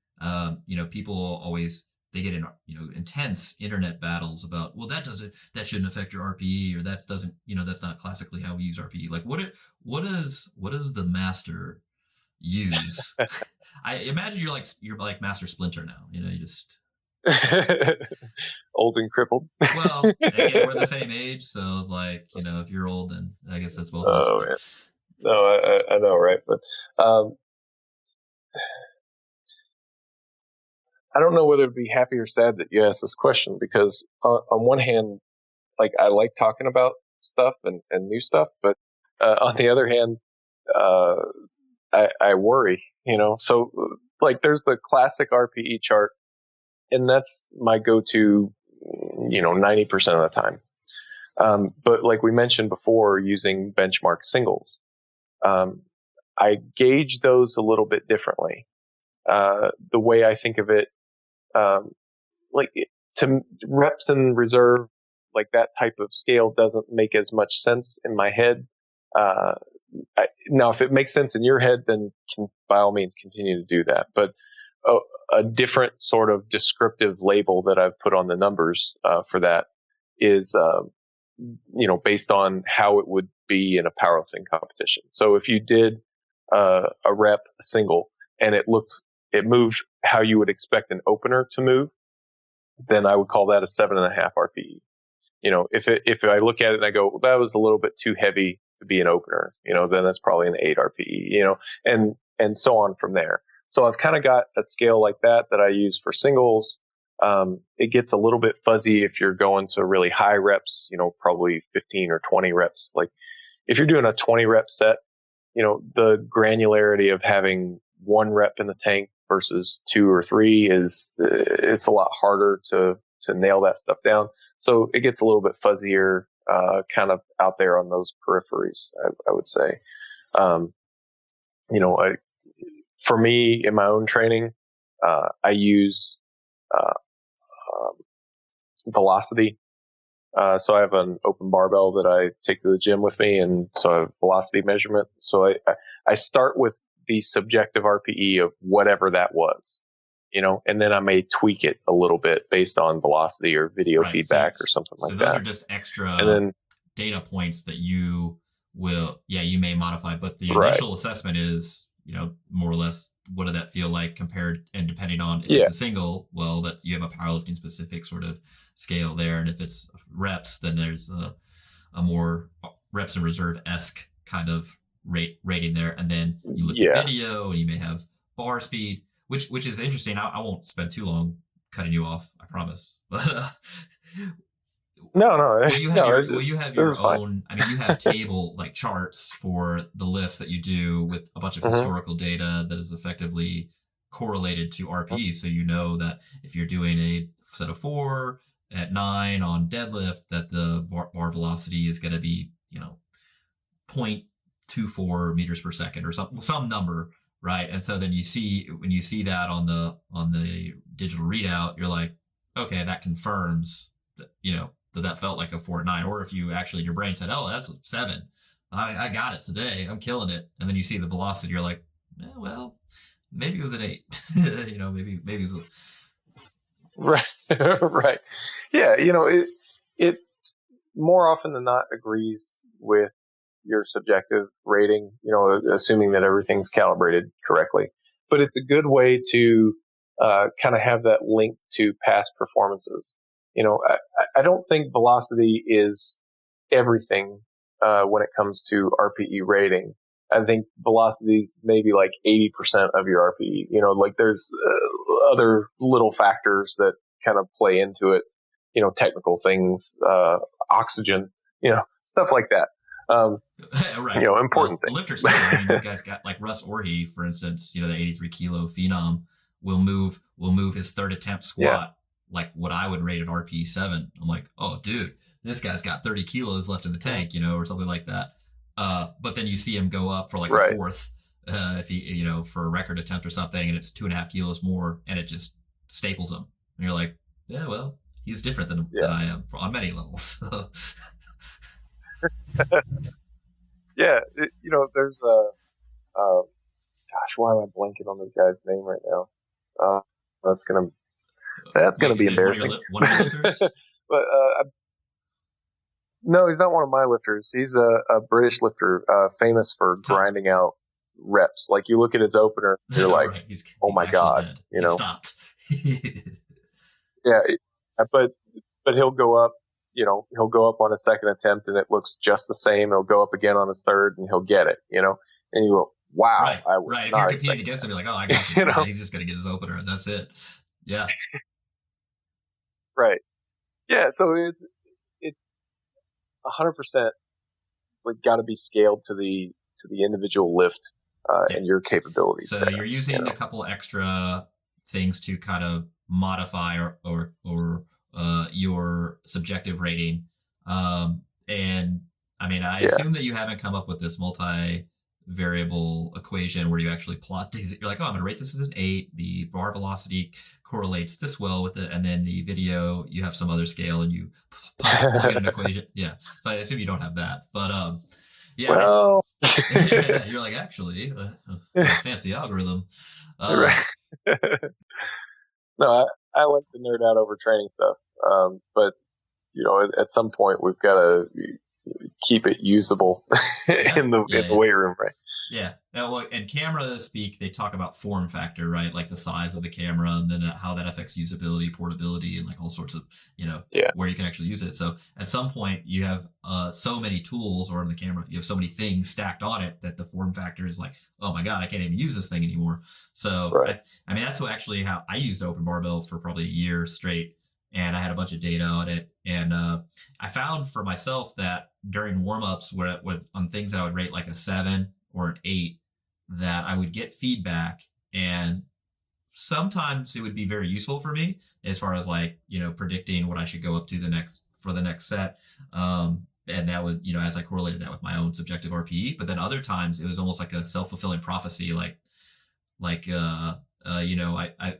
People always, they get in, intense internet battles about, well, that shouldn't affect your RPE, or that doesn't, that's not classically how we use RPE. What does the master use? I imagine you're like Master Splinter now, you just. Old and crippled. Well, again, we're the same age, so it's like, if you're old, then I guess that's both of us. Oh, man. No, I know, right? But I don't know whether to be happy or sad that you asked this question, because on one hand, like, I like talking about stuff and new stuff, but on the other hand, I worry, So, like, there's the classic RPE chart, and that's my go-to, 90% of the time. But like we mentioned before, using benchmark singles, I gauge those a little bit differently. The way I think of it, like, to reps and reserve, like, that type of scale doesn't make as much sense in my head. Now, if it makes sense in your head, then by all means continue to do that. But a different sort of descriptive label that I've put on the numbers for that is, based on how it would be in a powerlifting competition. So if you did a rep, a single, and it moved how you would expect an opener to move, then I would call that a 7.5 RPE. If I look at it and I go, well, that was a little bit too heavy to be an opener, then that's probably an 8 RPE, and so on from there. So I've kind of got a scale like that I use for singles. It gets a little bit fuzzy if you're going to really high reps, probably 15 or 20 reps. Like, if you're doing a 20 rep set, the granularity of having 1 rep in the tank versus 2 or 3 it's a lot harder to nail that stuff down. So it gets a little bit fuzzier, kind of out there on those peripheries, I would say. For me, in my own training, I use velocity. So I have an open barbell that I take to the gym with me, and so I have velocity measurement. So I start with the subjective RPE of whatever that was, and then I may tweak it a little bit based on velocity or video feedback or something like that. So those are just extra data points that you may modify, but the initial assessment is, more or less, what did that feel like compared, and depending on if it's a single, well, that you have a powerlifting specific sort of scale there. And if it's reps, then there's a more reps and reserve-esque kind of rating there. And then you look at video, and you may have bar speed, which is interesting. I won't spend too long cutting you off, I promise. No. Well, you have your own. I mean, you have table like charts for the lifts that you do with a bunch of historical data that is effectively correlated to RPE. So you know that if you're doing a set of 4 at 9 on deadlift, that the bar velocity is going to be 0.24 meters per second or some number, right? And so then when you see that on the digital readout, you're like, okay, that confirms that that felt like a 4 at 9. Or if you actually in your brain said, oh, that's 7, I got it today, I'm killing it, and then you see the velocity, you're like, well, maybe it was an 8. Maybe it was right. Right. Yeah, it more often than not agrees with your subjective rating, assuming that everything's calibrated correctly. But it's a good way to kind of have that link to past performances. I don't think velocity is everything when it comes to RPE rating. I think velocity is maybe like 80% of your RPE. Like, there's other little factors that kind of play into it, technical things, oxygen, stuff like that. Right. Important things. Lifters too. I mean, you guys got like Russ Orhe, for instance, the 83 kilo phenom will move his third attempt squat like what I would rate an RPE 7. I'm like, oh, dude, this guy's got 30 kilos left in the tank, or something like that. But then you see him go up for like a fourth, if he, for a record attempt or something, and it's 2.5 kilos more, and it just staples him. And you're like, yeah, well, he's different than I am on many levels. There's gosh, why am I blanking on this guy's name right now? That's gonna be embarrassing. One of your lifters? But no, he's not one of my lifters. He's a British lifter, famous for grinding out reps. Like, you look at his opener, you're like, he's oh my god, dead. He stopped. Yeah, but he'll go up. He'll go up on a second attempt and it looks just the same. He'll go up again on his third and he'll get it. And you go, wow, right, I was right. If not you're competing expecting against him, that. you're like, oh, I got this guy. He's just gonna get his opener, and that's it. Yeah, Right. Yeah. So it's 100% like got to be scaled to the individual lift Yeah. and your capabilities. So there, you're using a couple extra things to kind of modify or your subjective rating. And I mean, I assume that you haven't come up with this multi-variable equation where you actually plot these. You're like, oh, I'm going to rate this as an 8. The bar velocity correlates this well with it, and then the video, you have some other scale, and you plug in an equation. Yeah. So I assume you don't have that, but yeah. Well, you're like, actually, fancy algorithm. Right. No, I like to nerd out over training stuff. But at some point we've got to keep it usable in the weight room, right? Yeah. Now, look, in camera speak, they talk about form factor, right? Like the size of the camera, and then how that affects usability, portability, and like all sorts of, where you can actually use it. So at some point you have so many tools, or in the camera, you have so many things stacked on it that the form factor is like, oh my God, I can't even use this thing anymore. So right. I mean, that's actually how I used Open Barbell for probably a year straight. And I had a bunch of data on it. And I found for myself that during warm-ups, where on things that I would rate like a 7 or an 8, that I would get feedback, and sometimes it would be very useful for me as far as like, predicting what I should go up to for the next set. And that was, as I correlated that with my own subjective RPE. But then other times it was almost like a self-fulfilling prophecy, I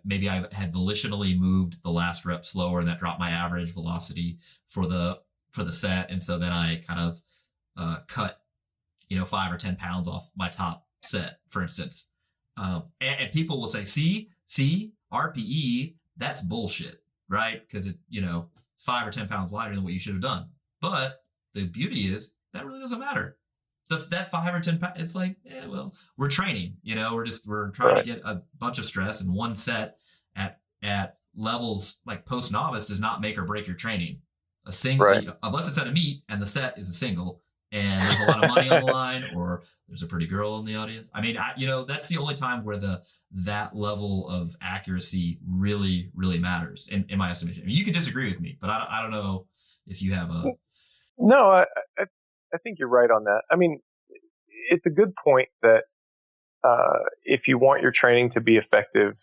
maybe I had volitionally moved the last rep slower, and that dropped my average velocity for the set. And so then I kind of cut 5 or 10 pounds off my top set, for instance. And people will say, see, RPE, that's bullshit, right? Because it 5 or 10 pounds lighter than what you should have done. But the beauty is that really doesn't matter. That 5 or 10 pounds, it's like, well, we're training, we're trying to get a bunch of stress, and one set at levels like post novice does not make or break your training. A single, unless it's at a meet and the set is a single, and there's a lot of money on the line, or there's a pretty girl in the audience. I mean, that's the only time where that level of accuracy really, really matters in my estimation. I mean, you can disagree with me, but I don't know if you have a. No, I think you're right on that. I mean, it's a good point that if you want your training to be effective,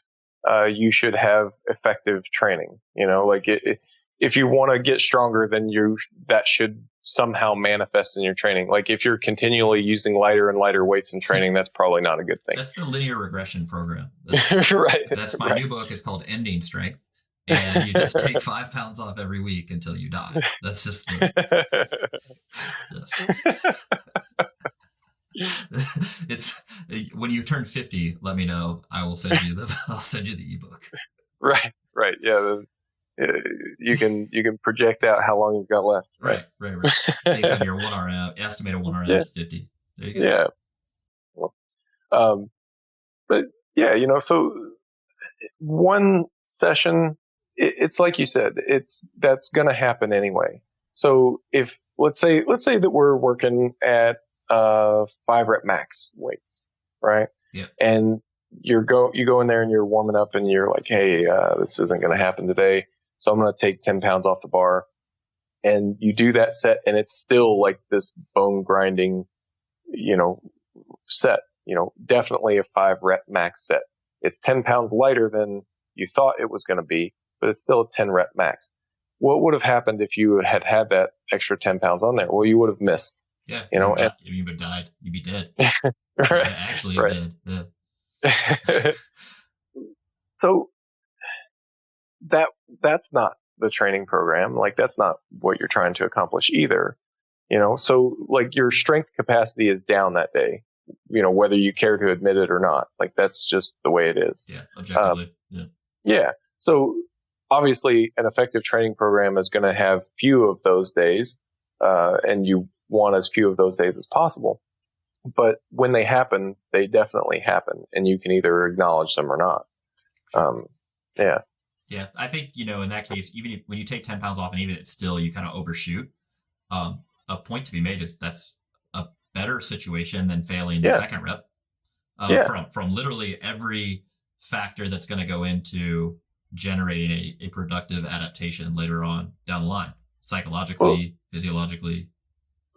you should have effective training. If you want to get stronger, then that should somehow manifest in your training. Like if you're continually using lighter and lighter weights in training, that's probably not a good thing. That's the linear regression program. Right. That's my new book. It's called Ending Strength. And you just take 5 pounds off every week until you die. That's just it's when you turn 50, let me know. I'll send you the ebook. Right. Yeah. You can project out how long you've got left. Right. Based on your 1RM, estimated 1RM at 50. There you go. Yeah. Well, but yeah, so one session, it's like you said, that's going to happen anyway. So if let's say that we're working at 5 rep max weights, right? Yeah. And you go in there and you're warming up and you're like, hey, this isn't going to happen today, so I'm going to take 10 pounds off the bar. And you do that set, and it's still like this bone grinding, set. Definitely a 5 rep max set. It's 10 pounds lighter than you thought it was going to be, but it's still a 10 rep max. What would have happened if you had that extra 10 pounds on there? Well, you would have missed. Yeah. You would have died. You'd be dead. Right. Actually, you're dead. Yeah. So that's not the training program. Like that's not what you're trying to accomplish either. So like your strength capacity is down that day, whether you care to admit it or not. Like that's just the way it is. Yeah. Objectively. Yeah. So obviously an effective training program is going to have few of those days, and you want as few of those days as possible. But when they happen, they definitely happen, and you can either acknowledge them or not. Yeah. Yeah, I think, in that case, even when you take 10 pounds off and even it's still, you kind of overshoot, a point to be made is that's a better situation than failing the Yeah. second rep. Yeah. From literally every factor that's going to go into generating a productive adaptation later on down the line, psychologically, physiologically.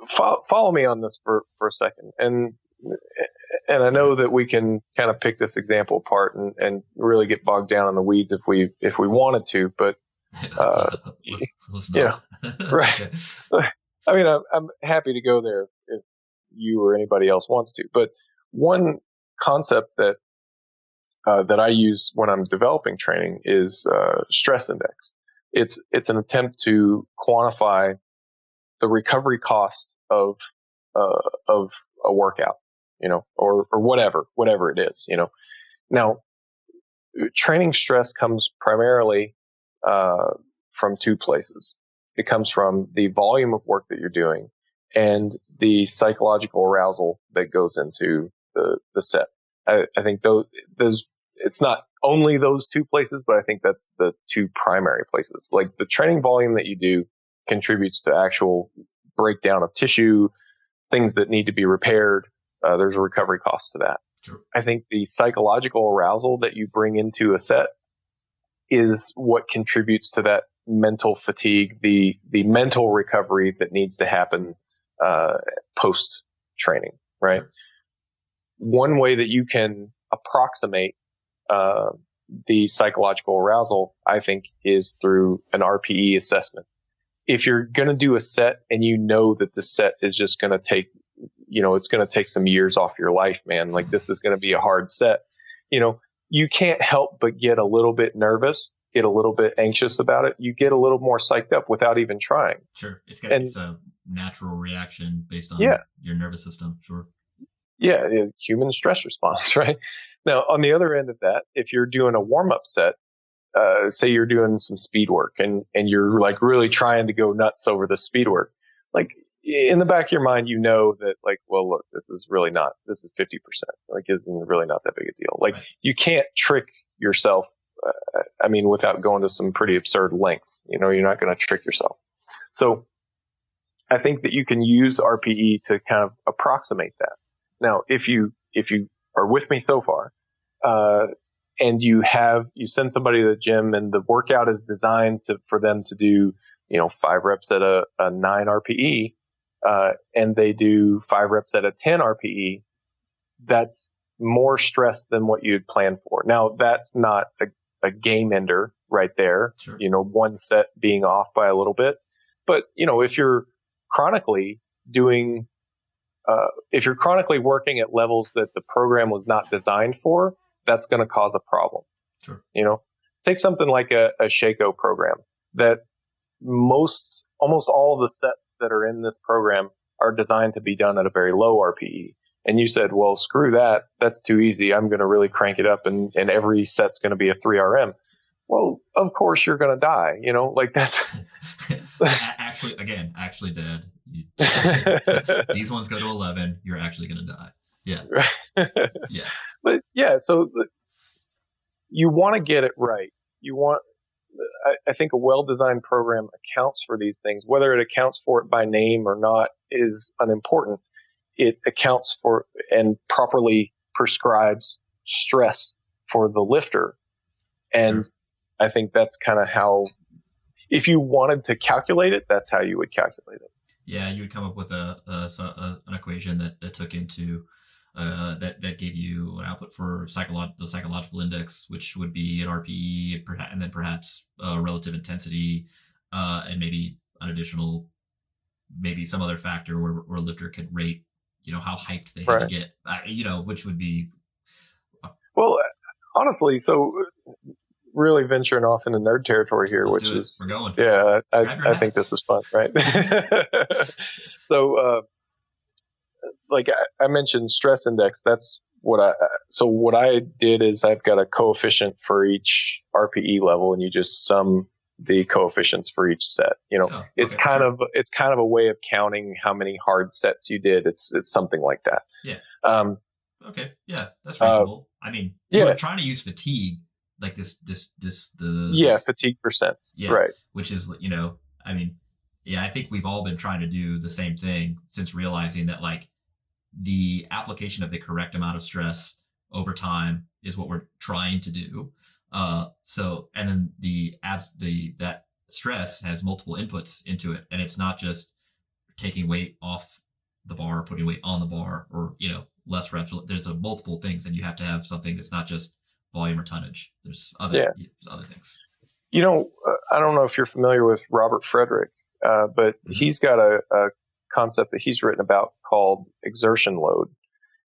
Follow me on this for a second. And I know that we can kind of pick this example apart and really get bogged down in the weeds if we wanted to, but, let's not. Right. Okay. I mean, I'm happy to go there if you or anybody else wants to, but one concept that I use when I'm developing training is stress index. It's an attempt to quantify the recovery cost of a workout, or whatever it is, Now, training stress comes primarily from two places. It comes from the volume of work that you're doing and the psychological arousal that goes into the set. I think those it's not only those two places, but I think that's the two primary places. Like the training volume that you do contributes to actual breakdown of tissue, things that need to be repaired. There's a recovery cost to that. Sure. I think the psychological arousal that you bring into a set is what contributes to that mental fatigue, the mental recovery that needs to happen post training, right? Sure. One way that you can approximate the psychological arousal, I think, is through an RPE assessment. If you're going to do a set and that the set is just going to take, it's going to take some years off your life, man. Like this is going to be a hard set. You can't help but get a little bit nervous, get a little bit anxious about it. You get a little more psyched up without even trying. Sure. It's a natural reaction based on your nervous system. Sure. Yeah. Human stress response, right? Now, on the other end of that, if you're doing a warm-up set, say you're doing some speed work and you're like really trying to go nuts over the speed work, like in the back of your mind, that like, well, look, this is 50%. Like, isn't really not that big a deal. Like, right. You can't trick yourself. Without going to some pretty absurd lengths, you're not going to trick yourself. So I think that you can use RPE to kind of approximate that. Now, if you are with me so far, and you send somebody to the gym and the workout is designed for them to do, 5 reps at a 9 RPE, and they do 5 reps at a 10 RPE, that's more stress than what you'd planned for. Now, that's not a game ender right there, sure. One set being off by a little bit. But, if you're chronically working at levels that the program was not designed for, that's going to cause a problem. Sure. Take something like a Shako program that almost all of the sets that are in this program are designed to be done at a very low RPE. And you said, well, screw that. That's too easy. I'm going to really crank it up and every set's going to be a 3RM. Well, of course you're going to die, like that's actually, Dad, these ones go to 11. You're actually going to die. Yeah. Right. Yes. But yeah, so you want to get it right. I think a well-designed program accounts for these things. Whether it accounts for it by name or not is unimportant. It accounts for and properly prescribes stress for the lifter. And sure. I think that's kind of how, if you wanted to calculate it, that's how you would calculate it. Yeah, you would come up with an equation that took into that gave you an output for the psychological index, which would be an RPE, and then perhaps relative intensity, and maybe an additional, maybe some other factor where a lifter could rate, how hyped they had to get, which would be. Well, honestly, so really venturing off into nerd territory here, we're going. Yeah, I think this is fun, right? So, like I mentioned stress index, that's what I did is I've got a coefficient for each RPE level and you just sum the coefficients for each set. It's kind of a way of counting how many hard sets you did. It's something like that. Yeah. Okay. Yeah. That's reasonable. You were trying to use fatigue like this fatigue percents. yeah, Right. which is, I mean, yeah, I think we've all been trying to do the same thing since realizing that like the application of the correct amount of stress over time is what we're trying to do. So, and then that stress has multiple inputs into it, and it's not just taking weight off the bar, putting weight on the bar, or, less reps. There's multiple things, and you have to have something that's not just volume or tonnage. There's other things. I don't know if you're familiar with Robert Frederick, but he's got a concept that he's written about called exertion load.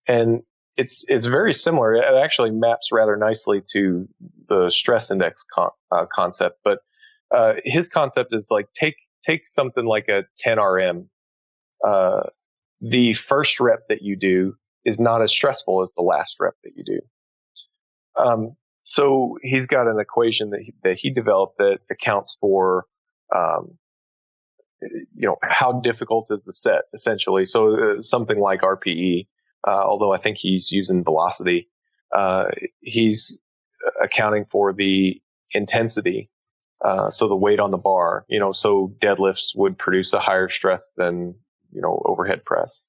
And it's very similar. It actually maps rather nicely to the stress index concept. But his concept is like take something like a 10 RM. The first rep that you do is not as stressful as the last rep that you do. So he's got an equation that he developed that accounts for, how difficult is the set essentially. So something like RPE, although I think he's using velocity, he's accounting for the intensity. So the weight on the bar, so deadlifts would produce a higher stress than, overhead press.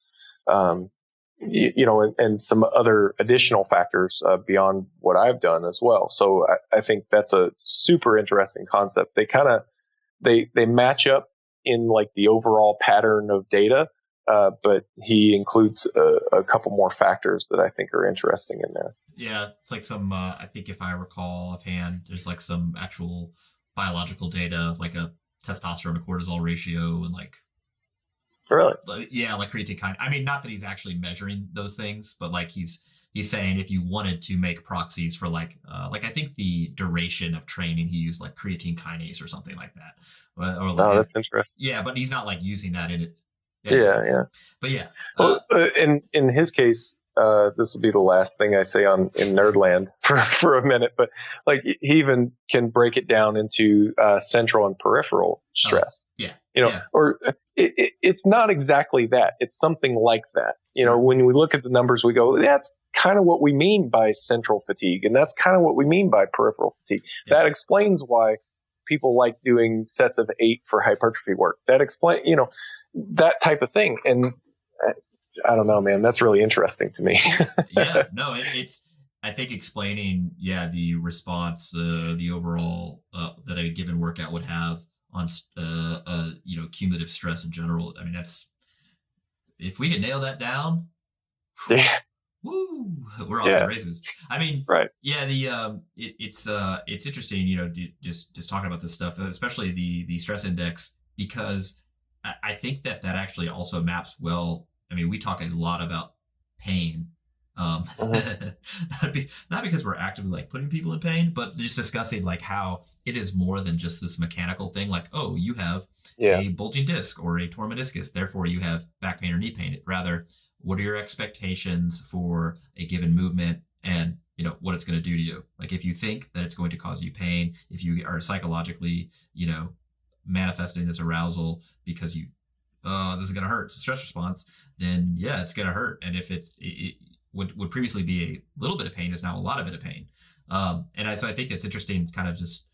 And some other additional factors beyond what I've done as well. So I think that's a super interesting concept. They match up in like the overall pattern of data, but he includes a couple more factors that I think are interesting in there. Yeah, it's like some, I think if I recall offhand, there's like some actual biological data, like a testosterone to cortisol ratio, and like, really, yeah, like creatine kind. I mean, not that he's actually measuring those things, but like he's saying if you wanted to make proxies for like I think the duration of training, he used like creatine kinase or something like that. Or like that's interesting. Yeah, but he's not like using that in it. Yeah. But yeah. In his case, this will be the last thing I say in Nerdland for a minute, but like he even can break it down into central and peripheral stress. Or it's not exactly that. It's something like that. When we look at the numbers, we go, that's kind of what we mean by central fatigue, and that's kind of what we mean by peripheral fatigue. Yeah. That explains why people like doing sets of 8 for hypertrophy work. That explains, that type of thing. And I don't know, man, that's really interesting to me. Yeah, no, it's, I think explaining, the response, the overall, that a given workout would have on, cumulative stress in general. I mean, if we can nail that down, woo, we're off the races. I mean, right. Yeah, it's interesting, just talking about this stuff, especially the stress index, because I think that actually also maps well. I mean, we talk a lot about pain, not because we're actively like putting people in pain, but just discussing like how it is more than just this mechanical thing. Like, oh, you have a bulging disc or a torn meniscus, therefore you have back pain or knee pain. Rather, what are your expectations for a given movement and, what it's going to do to you? Like, if you think that it's going to cause you pain, if you are psychologically, manifesting this arousal because this is going to hurt, it's a stress response, then it's going to hurt. And if it would previously be a little bit of pain is now a lot of bit of pain. So I think that's interesting, kind of just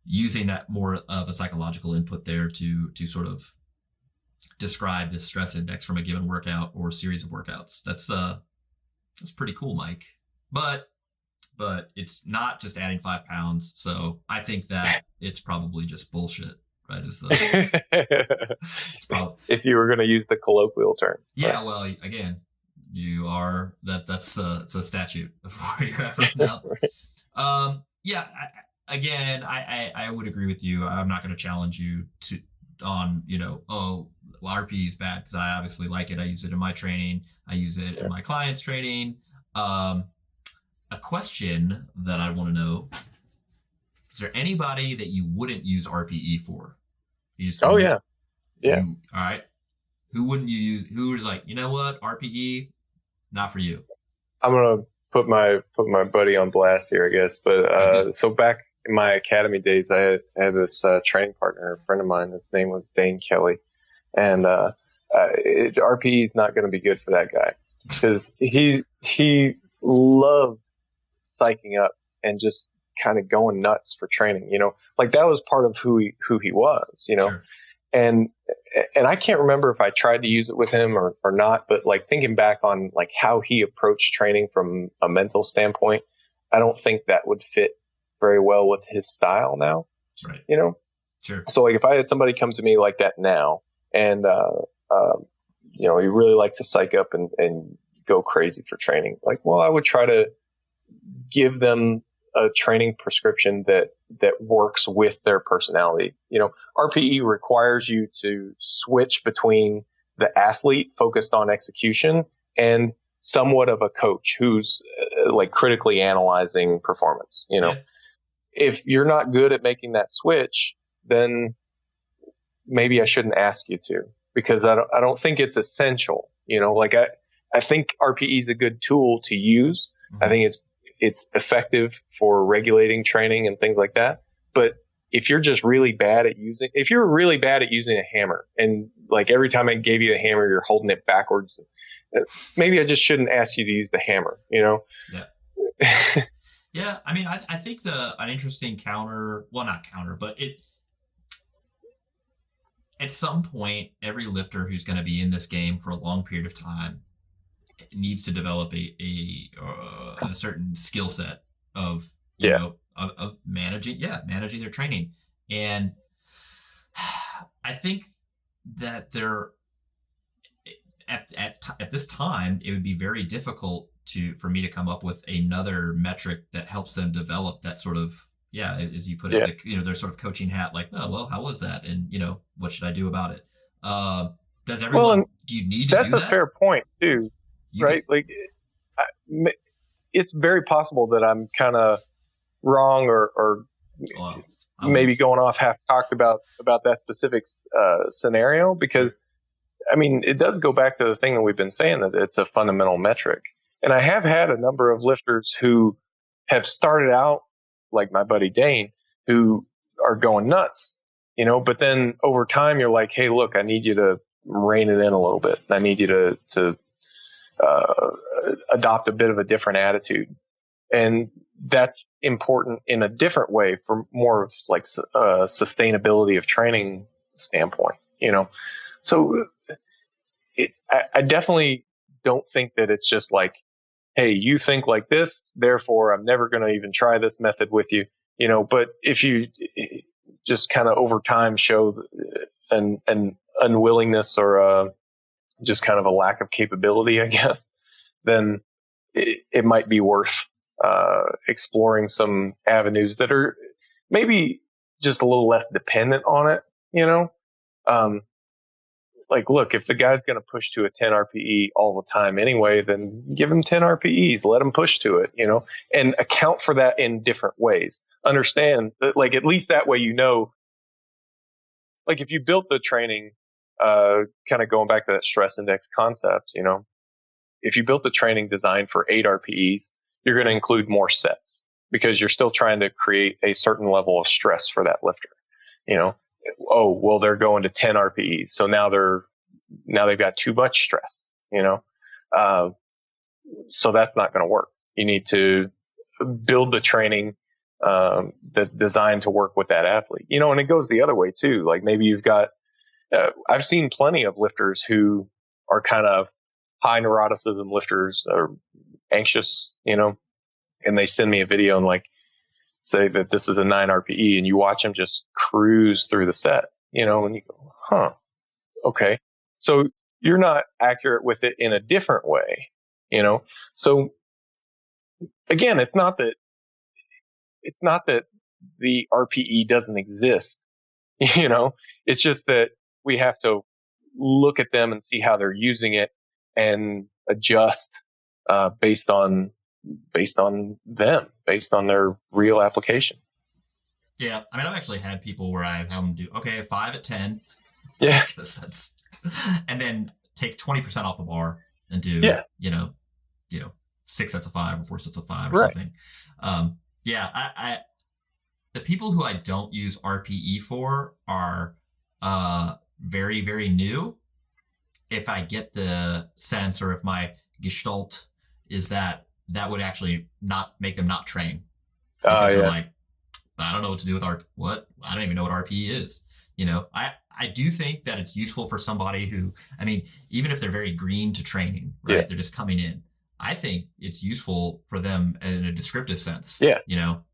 using that more of a psychological input there to sort of describe this stress index from a given workout or series of workouts. That's pretty cool, Mike. But it's not just adding 5 pounds. So I think that it's probably just bullshit, right? It's probably, if you were going to use the colloquial term. Yeah. Right. Well, again, you are that's it's a statute of where you're at right now. I would agree with you. I'm not going to challenge you on RPE is bad, because I obviously like it. I use it in my training. I use it in my clients' training. A question that I want to know: is there anybody that you wouldn't use RPE for? All right. Who wouldn't you use? Who is like, what, RPE, not for you? I'm gonna put my buddy on blast here, I guess. But so back in my academy days, I had this training partner, a friend of mine. His name was Dane Kelly, and RPE is not going to be good for that guy, because he loved psyching up and just kind of going nuts for training, like that was part of who he was, Sure. and I can't remember if I tried to use it with him or not, but like thinking back on like how he approached training from a mental standpoint, I don't think that would fit very well with his style now, right? Sure. So like if I had somebody come to me like that now and, he really liked to psych up and go crazy for training, like, well, I would try to give them a training prescription that works with their personality. RPE requires you to switch between the athlete focused on execution and somewhat of a coach who's like critically analyzing performance. Yeah. If you're not good at making that switch, then maybe I shouldn't ask you to, because I don't think it's essential. Like I think RPE is a good tool to use. Mm-hmm. I think it's effective for regulating training and things like that. But if you're really bad at using a hammer, and like every time I gave you a hammer, you're holding it backwards, maybe I just shouldn't ask you to use the hammer, Yeah. Yeah. I mean, I think an interesting not counter, but at some point, every lifter who's going to be in this game for a long period of time needs to develop a certain skill set of of managing their training. And I think that at this time it would be very difficult for me to come up with another metric that helps them develop that sort of, as you put it, like, their sort of coaching hat, like, oh, well, how was that? And, what should I do about it? Does everyone, do you need to do that? That's a fair point too, right? Like, it's very possible that I'm kind of wrong or maybe going off half-cocked about that specific scenario, because, I mean, it does go back to the thing that we've been saying, that it's a fundamental metric. And I have had a number of lifters who have started out, like my buddy Dane, who are going nuts, but then over time you're like, hey, look, I need you to rein it in a little bit. I need you to adopt a bit of a different attitude. And that's important in a different way for more of like sustainability of training standpoint, So I definitely don't think that it's just like, hey, you think like this, therefore I'm never going to even try this method with you, but if you just kind of over time show an unwillingness or just kind of a lack of capability, I guess, then it might be worth exploring some avenues that are maybe just a little less dependent on it, like, look, if the guy's going to push to a 10 RPE all the time anyway, then give him 10 RPEs, let him push to it, and account for that in different ways. Understand that, like, at least that way, like if you built the training, kind of going back to that stress index concept, if you built the training designed for 8 RPEs, you're going to include more sets because you're still trying to create a certain level of stress for that lifter, Oh, well, they're going to 10 RPEs. So now they've got too much stress, so that's not going to work. You need to build the training, that's designed to work with that athlete, and it goes the other way too. Like maybe you've got, I've seen plenty of lifters who are kind of high neuroticism lifters or anxious, and they send me a video and like, say that this is a 9 RPE, and you watch them just cruise through the set, and you go, huh, okay. So you're not accurate with it in a different way, So again, it's not that the RPE doesn't exist, it's just that we have to look at them and see how they're using it and adjust, based on them, based on their real application. Yeah. I mean, I've actually had people where I have them do, 5 at 10. Yeah. And then take 20% off the bar and do, 6 sets of 5 or 4 sets of 5 or something. I the people who I don't use RPE for are, very, very new. If I get the sense, or if my gestalt is that would actually not make them not train. because they're like, I don't know what to do with I don't even know what RPE is. I do think that it's useful for somebody who, even if they're very green to training, right? Yeah. They're just coming in. I think it's useful for them in a descriptive sense. Yeah.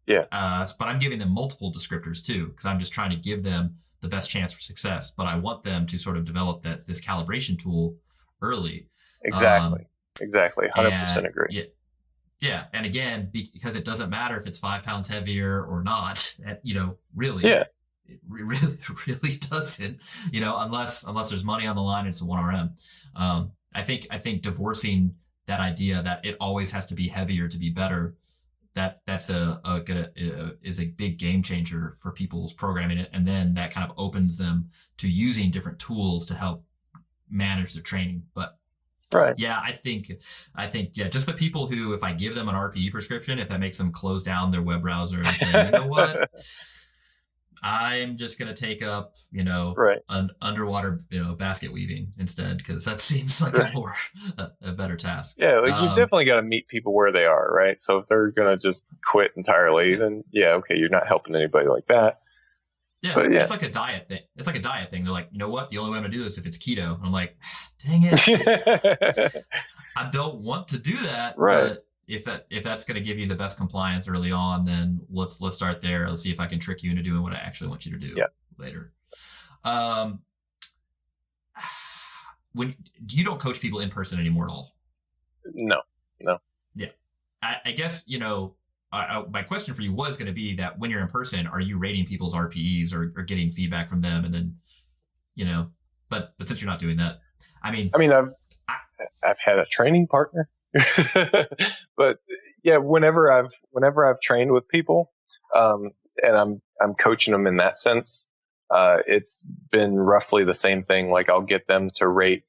But I'm giving them multiple descriptors too, because I'm just trying to give them the best chance for success. But I want them to sort of develop this calibration tool early. Exactly. 100% agree. Yeah. And again, because it doesn't matter if it's 5 pounds heavier or not, really. Yeah. It really doesn't, unless there's money on the line and it's a 1RM. I think divorcing that idea that it always has to be heavier to be better, that's is a big game changer for people's programming it. And then that kind of opens them to using different tools to help manage their training. But right. Yeah, I think, just the people who, if I give them an RPE prescription, if that makes them close down their web browser and say, you know what, I'm just going to take up, an underwater, basket weaving instead, because that seems like a better task. Yeah, you've definitely got to meet people where they are, right? So if they're going to just quit entirely, then okay, you're not helping anybody like that. Yeah, but it's like a diet thing. They're like, you know what? The only way I'm going to do this if it's keto. And I'm like, dang it. I don't want to do that. Right. But if that's going to give you the best compliance early on, then let's start there. Let's see if I can trick you into doing what I actually want you to do later. You don't coach people in person anymore at all? No. Yeah. I guess, my question for you was going to be that when you're in person, are you rating people's RPEs or getting feedback from them? And then, but since you're not doing that, I've had a training partner, but whenever I've trained with people, and I'm coaching them in that sense, it's been roughly the same thing. Like I'll get them to rate,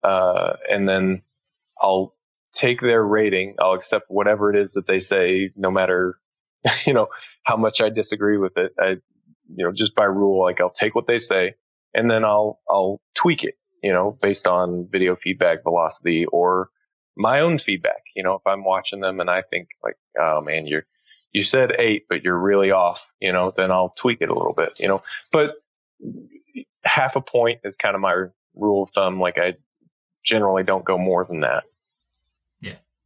and then I'll take their rating. I'll accept whatever it is that they say, no matter, how much I disagree with it. Just by rule, like I'll take what they say and then I'll tweak it, based on video feedback, velocity, or my own feedback. If I'm watching them and I think like, oh man, you said 8, but you're really off, then I'll tweak it a little bit, but half a point is kind of my rule of thumb. Like I generally don't go more than that.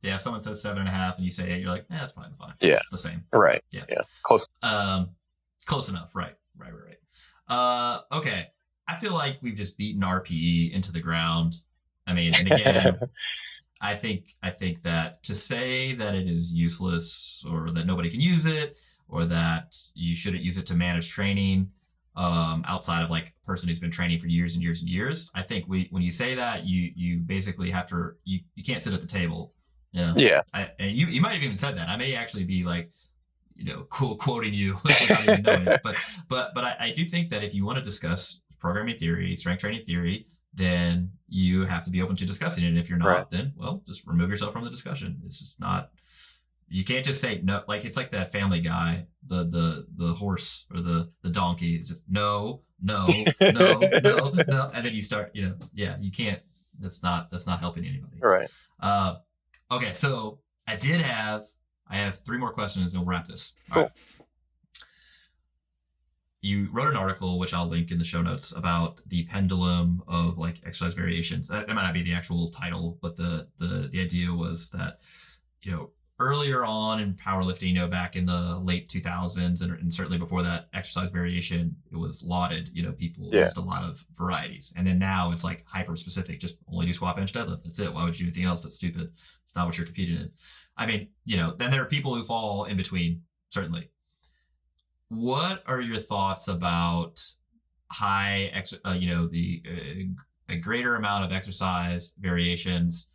Yeah, if someone says 7.5 and you say 8, you're like, that's probably fine. Yeah. It's the same. Right. Yeah. Close. Close enough. Right. Okay. I feel like we've just beaten RPE into the ground. And again, I think that to say that it is useless or that nobody can use it or that you shouldn't use it to manage training, outside of like a person who's been training for years and years and years, I think when you say that, you basically have to, you can't sit at the table. Yeah. And you might have even said that. I may actually be like, quoting you without even knowing it. But I do think that if you want to discuss programming theory, strength training theory, then you have to be open to discussing it. And if you're not, then just remove yourself from the discussion. It's just not. You can't just say no. Like it's like that Family Guy, the horse or the donkey. It's just no, and then you start. You can't. That's not helping anybody. Right. Okay, so I have 3 more questions and we'll wrap this. Cool. All right. You wrote an article, which I'll link in the show notes, about the pendulum of like exercise variations. That might not be the actual title, but the idea was that, earlier on in powerlifting, back in the late 2000s and certainly before that, exercise variation, it was lauded. People used a lot of varieties. And then now it's like hyper specific, just only do squat, bench, deadlift. That's it. Why would you do anything else? That's stupid. It's not what you're competing in. Then there are people who fall in between, certainly. What are your thoughts about a greater amount of exercise variations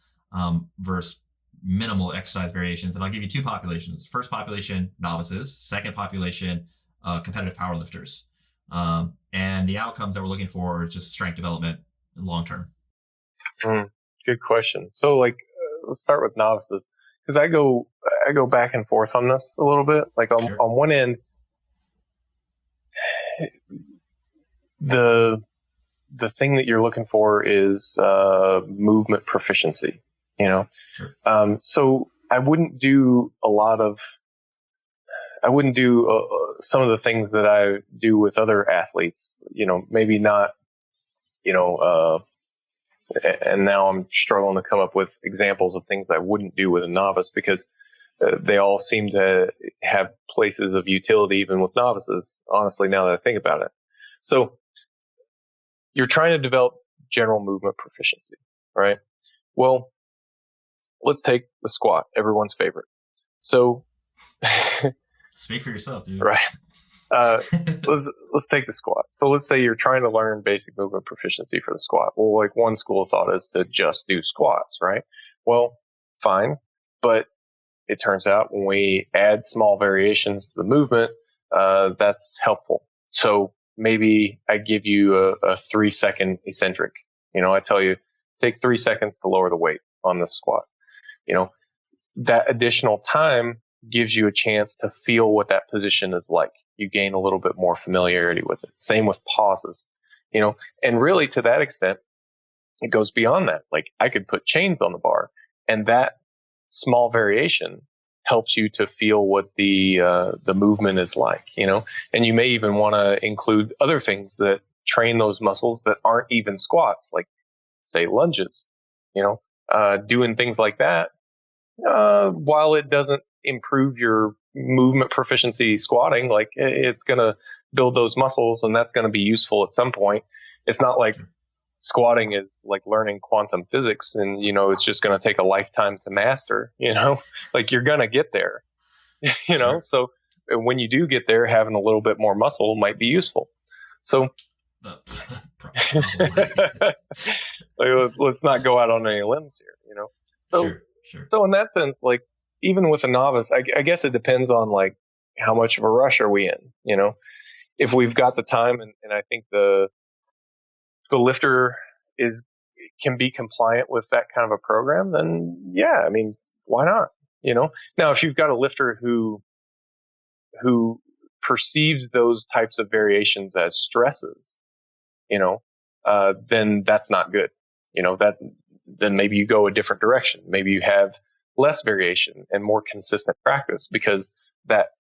versus minimal exercise variations? And I'll give you 2 populations. First population, novices. Second population, competitive powerlifters. And the outcomes that we're looking for are just strength development long term. Good question. So let's start with novices, because I go back and forth on this a little bit. Like on one end, the thing that you're looking for is movement proficiency. Sure. So I wouldn't do a lot of I wouldn't do some of the things that I do with other athletes, maybe not, and now I'm struggling to come up with examples of things I wouldn't do with a novice, because they all seem to have places of utility even with novices, honestly, now that I think about it. So you're trying to develop general movement proficiency, right? Well, let's take the squat, everyone's favorite. So speak for yourself, dude. Right. Let's take the squat. So let's say you're trying to learn basic movement proficiency for the squat. Well, like one school of thought is to just do squats, right? Well, fine. But it turns out when we add small variations to the movement, that's helpful. So maybe I give you a 3-second eccentric. I tell you, take 3 seconds to lower the weight on this squat. That additional time gives you a chance to feel what that position is like. You gain a little bit more familiarity with it. Same with pauses, and really to that extent, it goes beyond that. Like I could put chains on the bar, and that small variation helps you to feel what the movement is like, and you may even want to include other things that train those muscles that aren't even squats, like say lunges, doing things like that. While it doesn't improve your movement proficiency squatting, like it's going to build those muscles, and that's going to be useful at some point. It's not like squatting is like learning quantum physics and, it's just going to take a lifetime to master, like you're going to get there, Sure. So when you do get there, having a little bit more muscle might be useful. So let's not go out on any limbs here, So, Sure. So in that sense, like even with a novice, I guess it depends on like how much of a rush are we in, if we've got the time and I think the lifter can be compliant with that kind of a program, then yeah, I mean, why not? Now if you've got a lifter who perceives those types of variations as stresses, then that's not good. Then maybe you go a different direction. Maybe you have less variation and more consistent practice because that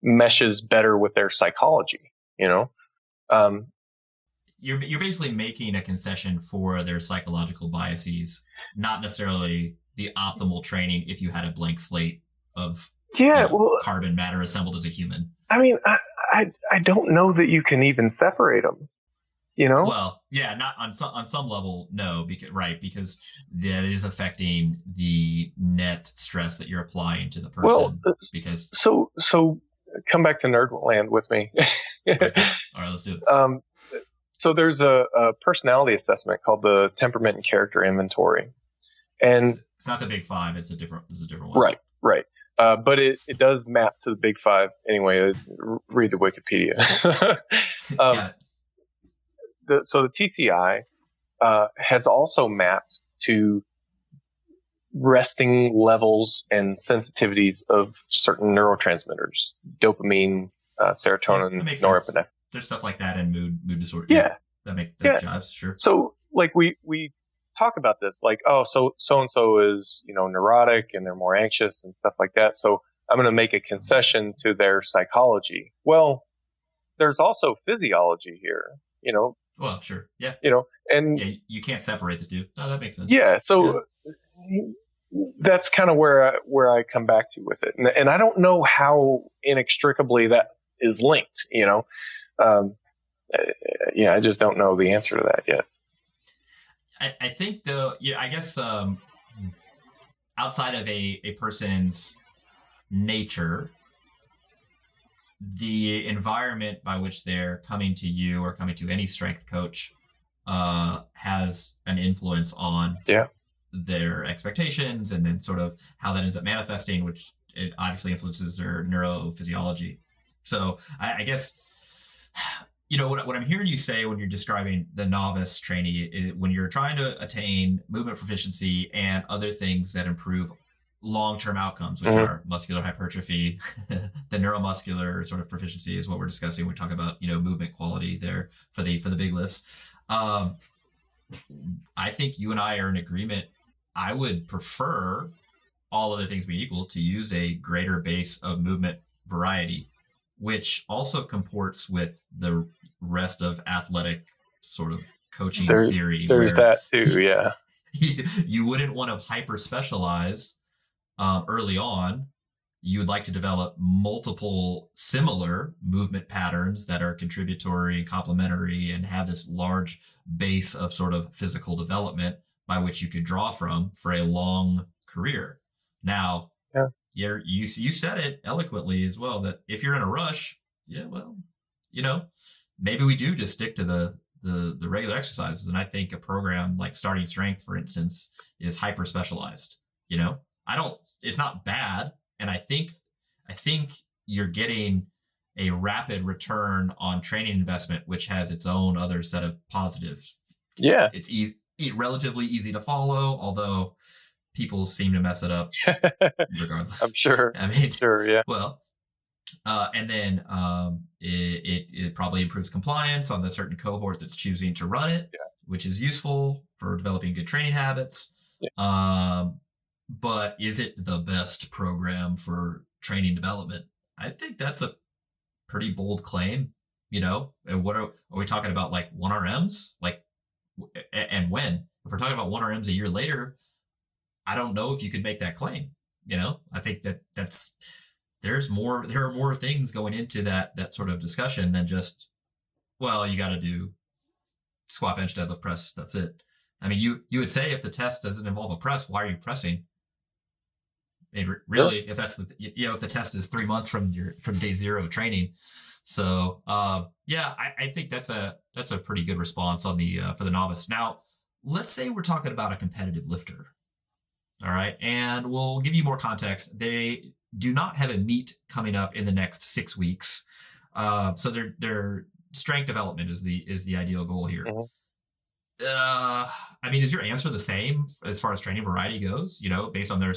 meshes better with their psychology, You're basically making a concession for their psychological biases, not necessarily the optimal training if you had a blank slate of carbon matter assembled as a human. I mean, I don't know that you can even separate them. Well, yeah, not on some level, no, because that is affecting the net stress that you're applying to the person. Well, because so come back to Nerdland with me. Okay. All right, let's do it. So there's a personality assessment called the Temperament and Character Inventory, and it's not the Big Five. It's a different one. Right. But it does map to the Big Five anyway. Read the Wikipedia. Got it. So the TCI has also mapped to resting levels and sensitivities of certain neurotransmitters, dopamine, serotonin, norepinephrine. There's stuff like that in mood disorder. Yeah. That jives, sure. So like we talk about this, like, oh, so and so is, neurotic and they're more anxious and stuff like that. So I'm going to make a concession to their psychology. Well, there's also physiology here, Well, sure. Yeah. And yeah, you can't separate the two. No, that makes sense. Yeah. So that's kind of where I come back to with it. And I don't know how inextricably that is linked, I just don't know the answer to that yet. I think though, I guess, outside of a person's nature, the environment by which they're coming to you or coming to any strength coach has an influence on their expectations, and then sort of how that ends up manifesting, which it obviously influences their neurophysiology. So I guess, what I'm hearing you say when you're describing the novice trainee, when you're trying to attain movement proficiency and other things that improve long-term outcomes, which are muscular hypertrophy, the neuromuscular sort of proficiency is what we're discussing. We talk about, movement quality there for the big lifts. I think you and I are in agreement. I would prefer, all other things being equal, to use a greater base of movement variety, which also comports with the rest of athletic sort of coaching theory. There's that too, yeah. You wouldn't want to hyper specialize early on. You would like to develop multiple similar movement patterns that are contributory and complementary and have this large base of sort of physical development by which you could draw from for a long career. Now, you said it eloquently as well, that if you're in a rush, maybe we do just stick to the regular exercises. And I think a program like Starting Strength, for instance, is hyper specialized. It's not bad. And I think you're getting a rapid return on training investment, which has its own other set of positives. Yeah. It's relatively easy to follow, although people seem to mess it up regardless. I'm sure. Sure, yeah. Well, and then it probably improves compliance on the certain cohort that's choosing to run it, which is useful for developing good training habits. Yeah. But is it the best program for training development? I think that's a pretty bold claim, And what are we talking about? Like 1RMs? And when? If we're talking about 1RMs a year later, I don't know if you could make that claim. I think there are more things going into that sort of discussion than just, you got to do squat, bench, deadlift, press. That's it. I mean, you would say if the test doesn't involve a press, why are you pressing? I mean, really, if that's if the test is 3 months from day zero of training. So, I think that's a pretty good response on the, for the novice. Now, let's say we're talking about a competitive lifter. All right. And we'll give you more context. They do not have a meet coming up in the next 6 weeks. So their strength development is the ideal goal here. Mm-hmm. I mean, is your answer the same as far as training variety goes, based on their,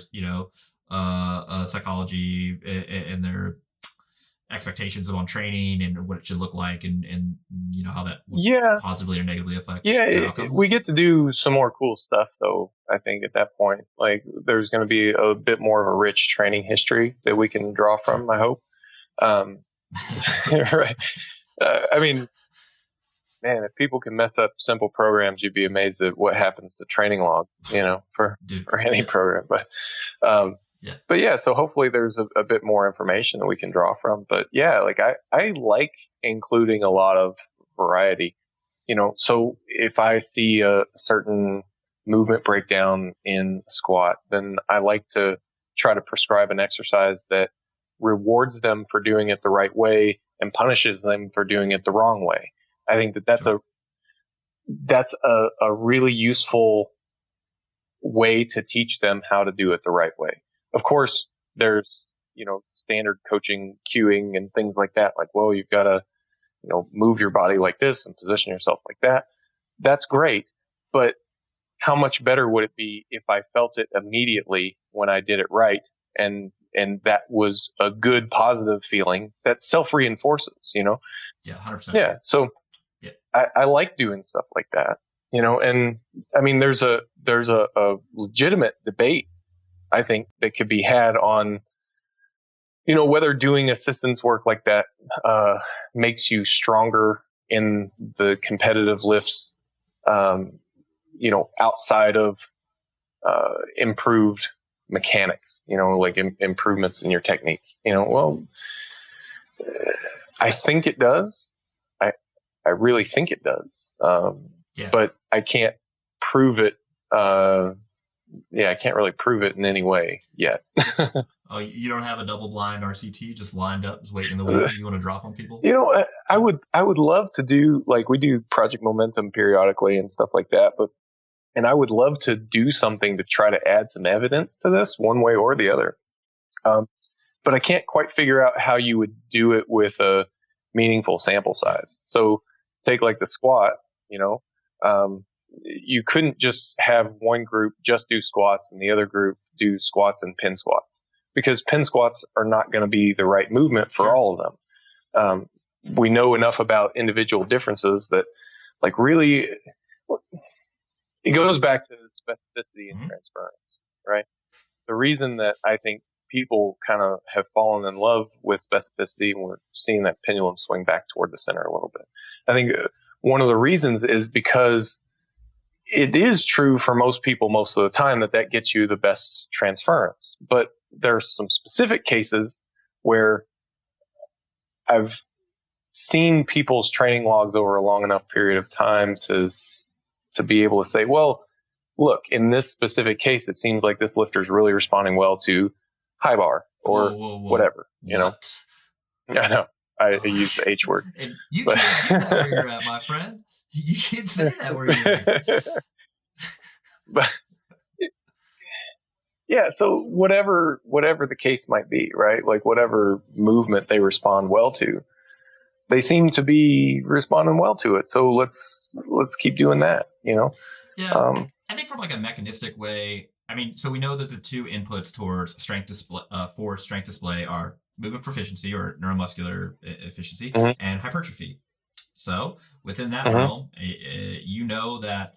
psychology and their expectations on training and what it should look like and how that would positively or negatively affect outcomes? We get to do some more cool stuff though. I think at that point, like there's going to be a bit more of a rich training history that we can draw from, I hope. Right. I mean, man, if people can mess up simple programs, you'd be amazed at what happens to training log, for any program. But, so hopefully there's a bit more information that we can draw from. But I like including a lot of variety, so if I see a certain movement breakdown in squat, then I like to try to prescribe an exercise that rewards them for doing it the right way and punishes them for doing it the wrong way. I think that's a really useful way to teach them how to do it the right way. Of course, there's, standard coaching cueing and things like that. Like, well, you've got to, move your body like this and position yourself like that. That's great. But how much better would it be if I felt it immediately when I did it right? And that was a good, positive feeling that self-reinforces, Yeah, 100%. Yeah. So I like doing stuff like that, and I mean, there's a legitimate debate, I think, that could be had on, whether doing assistance work like that, makes you stronger in the competitive lifts, outside of, improved mechanics, like improvements in your technique, I think it does. I really think it does. But I can't prove it. I can't really prove it in any way yet. Oh, you don't have a double-blind RCT just lined up, just waiting in the wings you want to drop on people? I would love to do, like, we do Project Momentum periodically and stuff like that, and I would love to do something to try to add some evidence to this one way or the other. But I can't quite figure out how you would do it with a meaningful sample size. So take like the squat, you couldn't just have one group just do squats and the other group do squats and pin squats, because pin squats are not going to be the right movement for all of them. We know enough about individual differences that, like, really, it goes back to specificity and transference, right? The reason that I think people kind of have fallen in love with specificity, and we're seeing that pendulum swing back toward the center a little bit. I think one of the reasons is because it is true for most people most of the time that gets you the best transference. But there's some specific cases where I've seen people's training logs over a long enough period of time to be able to say, well, look, in this specific case, it seems like this lifter is really responding well to high bar or whatever. You know, I know I used the H word. And you can't do that where you're at, my friend. You can't say that where you're at. But yeah, so whatever the case might be, right? Like whatever movement they respond well to, they seem to be responding well to it. So let's keep doing that, you know? Yeah. I think from like a mechanistic way, I mean, so we know that the two inputs towards strength display, for strength display are movement proficiency or neuromuscular efficiency and hypertrophy. So within that realm, you know that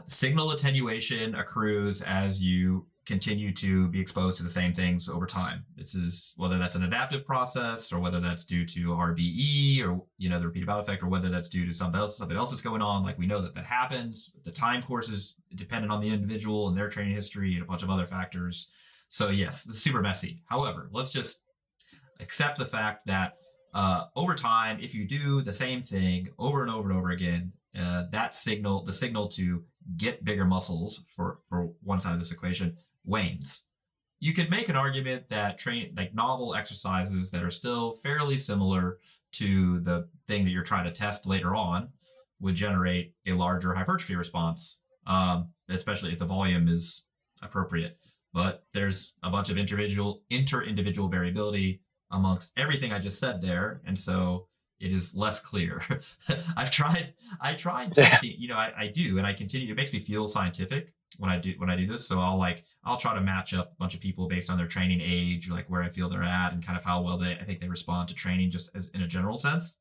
signal attenuation accrues as you continue to be exposed to the same things over time. This is whether that's an adaptive process or whether that's due to RPE or, you know, the repeated bout effect, or whether that's due to something else that's going on. Like we know that happens. The time course is dependent on the individual and their training history and a bunch of other factors. So yes, it's super messy. However, let's just accept the fact that over time, if you do the same thing over and over and over again, the signal to get bigger muscles for one side of this equation wanes. You could make an argument that novel exercises that are still fairly similar to the thing that you're trying to test later on would generate a larger hypertrophy response, especially if the volume is appropriate. But there's a bunch of inter-individual variability amongst everything I just said there, and so it is less clear. I tried testing, you know, I do, and I continue. It makes me feel scientific when I do this. So I'll try to match up a bunch of people based on their training age, like where I feel they're at and kind of how well I think they respond to training just as in a general sense.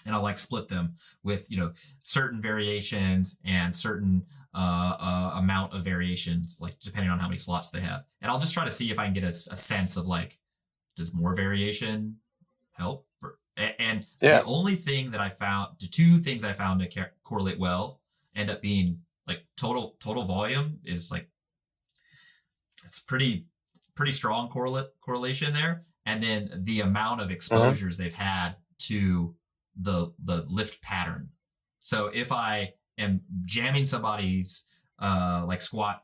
And I'll like split them with, you know, certain variations and certain amount of variations, like depending on how many slots they have. And I'll just try to see if I can get a sense of like, does more variation help? And the only thing that I found, the two things I found to correlate well end up being like total volume is like, it's pretty strong correlation there. And then the amount of exposures they've had to the lift pattern. So if I am jamming somebody's like squat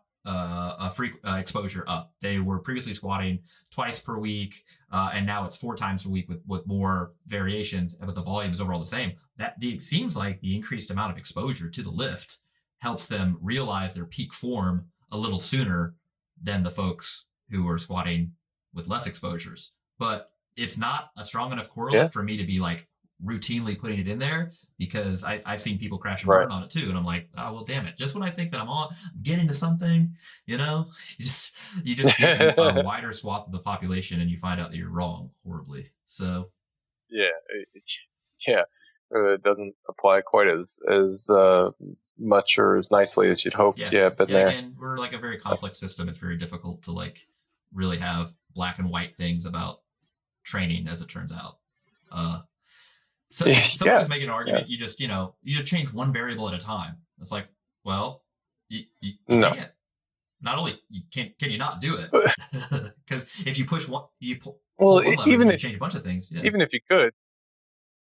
exposure up, they were previously squatting twice per week, and now it's 4 times a week with more variations, but the volume is overall the same. It seems like the increased amount of exposure to the lift helps them realize their peak form a little sooner than the folks who are squatting with less exposures. But it's not a strong enough correlate for me to be like routinely putting it in there, because I've seen people crash and burn on it too. And I'm like, oh, well, damn it. Just when I think that I'm getting to something, you know, you just get a wider swath of the population and you find out that you're wrong horribly. So. Yeah. It doesn't apply quite as much or as nicely as you'd hope. But again, we're like a very complex system. It's very difficult to like really have black and white things about training, as it turns out. Someone was making an argument. You just change one variable at a time. It's like, well, you can't. Not only can you not do it, because if you push one, pull one lever, even if you change a bunch of things. Yeah. Even if you could,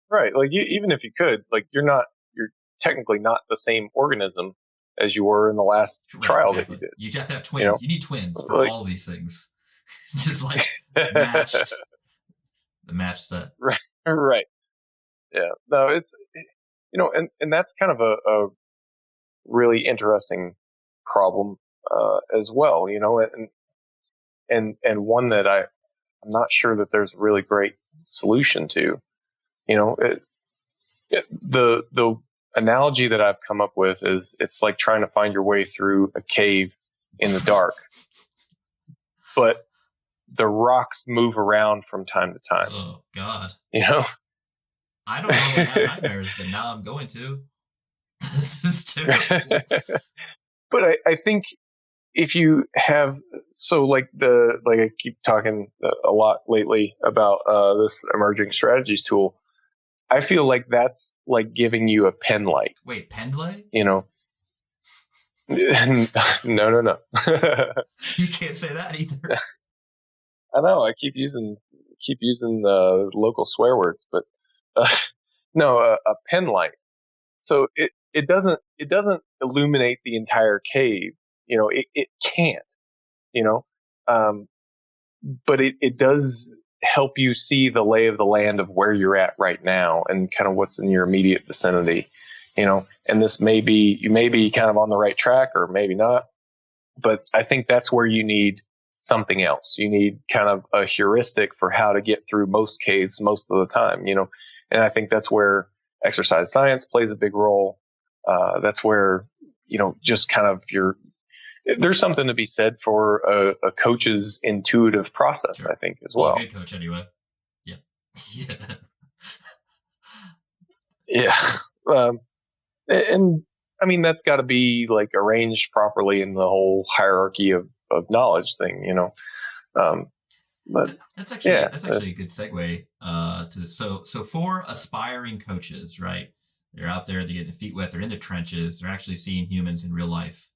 right? Like even if you could, like you're technically not the same organism as you were in the last trial that you did. You have to have twins. You need twins for all these things. Just like matched, the match set. Right. Yeah. No, it's, and that's kind of a really interesting problem as well, and one that I'm not sure that there's a really great solution to. The analogy that I've come up with is it's like trying to find your way through a cave in the dark, but the rocks move around from time to time. Oh God. I don't normally have nightmares, but now I'm going to. This is terrible. But I think if you have so like I keep talking a lot lately about this emerging strategies tool. I feel like that's like giving you a pen light. Wait, Pendlay? You know, no. You can't say that either. I know. I keep using local swear words, but no, a pen light. So it doesn't illuminate the entire cave. You know, it can't. You know, but it does help you see the lay of the land of where you're at right now and kind of what's in your immediate vicinity. You know, and you may be kind of on the right track or maybe not, but I think that's where you need something else. You need kind of a heuristic for how to get through most caves most of the time, you know, and I think that's where exercise science plays a big role. That's where, you know, just kind of there's something to be said for a coach's intuitive process, sure. I think, as well. A good coach anyway. Yeah. Yeah. And I mean, that's got to be like arranged properly in the whole hierarchy of knowledge thing, you know. But that's actually a good segue to this. So for aspiring coaches, right? They're out there, they get their feet wet, they're in the trenches, they're actually seeing humans in real life.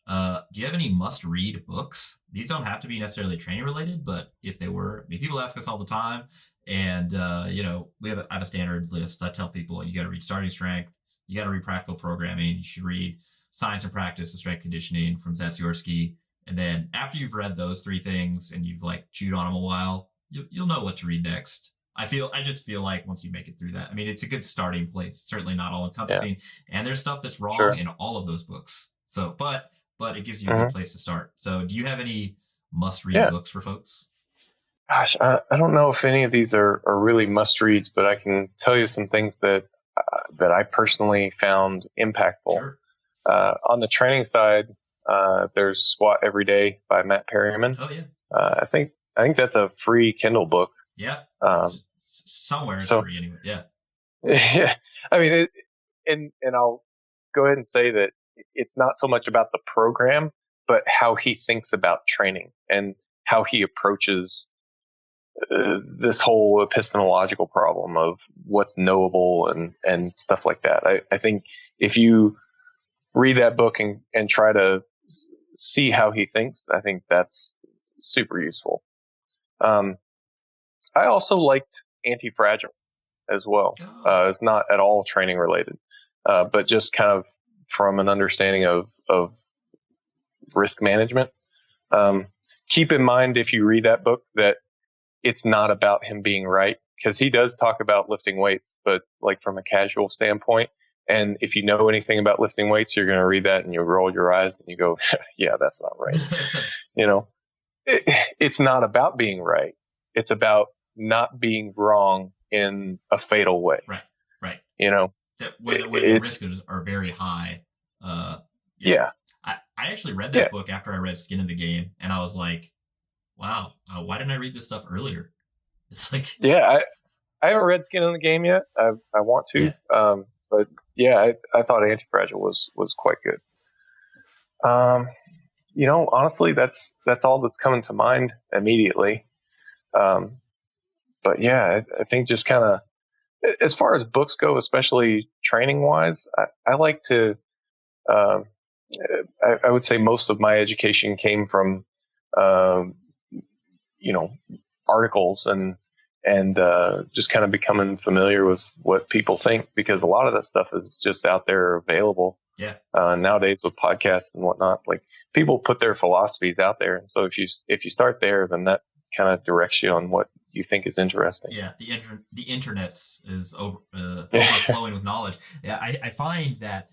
Do you have any must-read books? These don't have to be necessarily training related, but if they were, I mean, people ask us all the time, and you know, I have a standard list. I tell people you got to read Starting Strength, you got to read Practical Programming, you should read Science and Practice of Strength Conditioning from Zatsiorsky, and then after you've read those three things and you've like chewed on them a while, you'll know what to read next. I just feel like once you make it through that, I mean, it's a good starting place. Certainly not all encompassing, and there's stuff that's wrong in all of those books. So, but it gives you a good place to start. So do you have any must-read books for folks? Gosh, I don't know if any of these are really must-reads, but I can tell you some things that I personally found impactful. Sure. On the training side, there's Squat Every Day by Matt Perryman. Oh, yeah. I think that's a free Kindle book. Yeah. Somewhere it's free anyway. Yeah. Yeah. I mean, and I'll go ahead and say that it's not so much about the program, but how he thinks about training and how he approaches this whole epistemological problem of what's knowable and stuff like that. I think if you read that book and try to see how he thinks, I think that's super useful. I also liked Anti-Fragile as well. It's not at all training related, but just kind of from an understanding of risk management. Keep in mind, if you read that book, that it's not about him being right, because he does talk about lifting weights, but like from a casual standpoint. And if you know anything about lifting weights, you're going to read that and you'll roll your eyes and you go, yeah, that's not right. You know, it's not about being right. It's about not being wrong in a fatal way. Right. You know, where the risks are very high. Yeah. I actually read that book after I read Skin in the Game, and I was like, wow, why didn't I read this stuff earlier? It's like, I haven't read Skin in the Game yet. I want to, but yeah, I thought Anti-Fragile was quite good. You know, honestly, that's all that's coming to mind immediately. But yeah, I think just kind of, as far as books go, especially training wise, I like to, I would say most of my education came from, you know, articles and just kind of becoming familiar with what people think, because a lot of that stuff is just out there available. Yeah. Nowadays with podcasts and whatnot, like people put their philosophies out there. And so if you start there, then that kind of directs you on what you think is interesting. Yeah. The internet's is overflowing with knowledge. Yeah. I find that,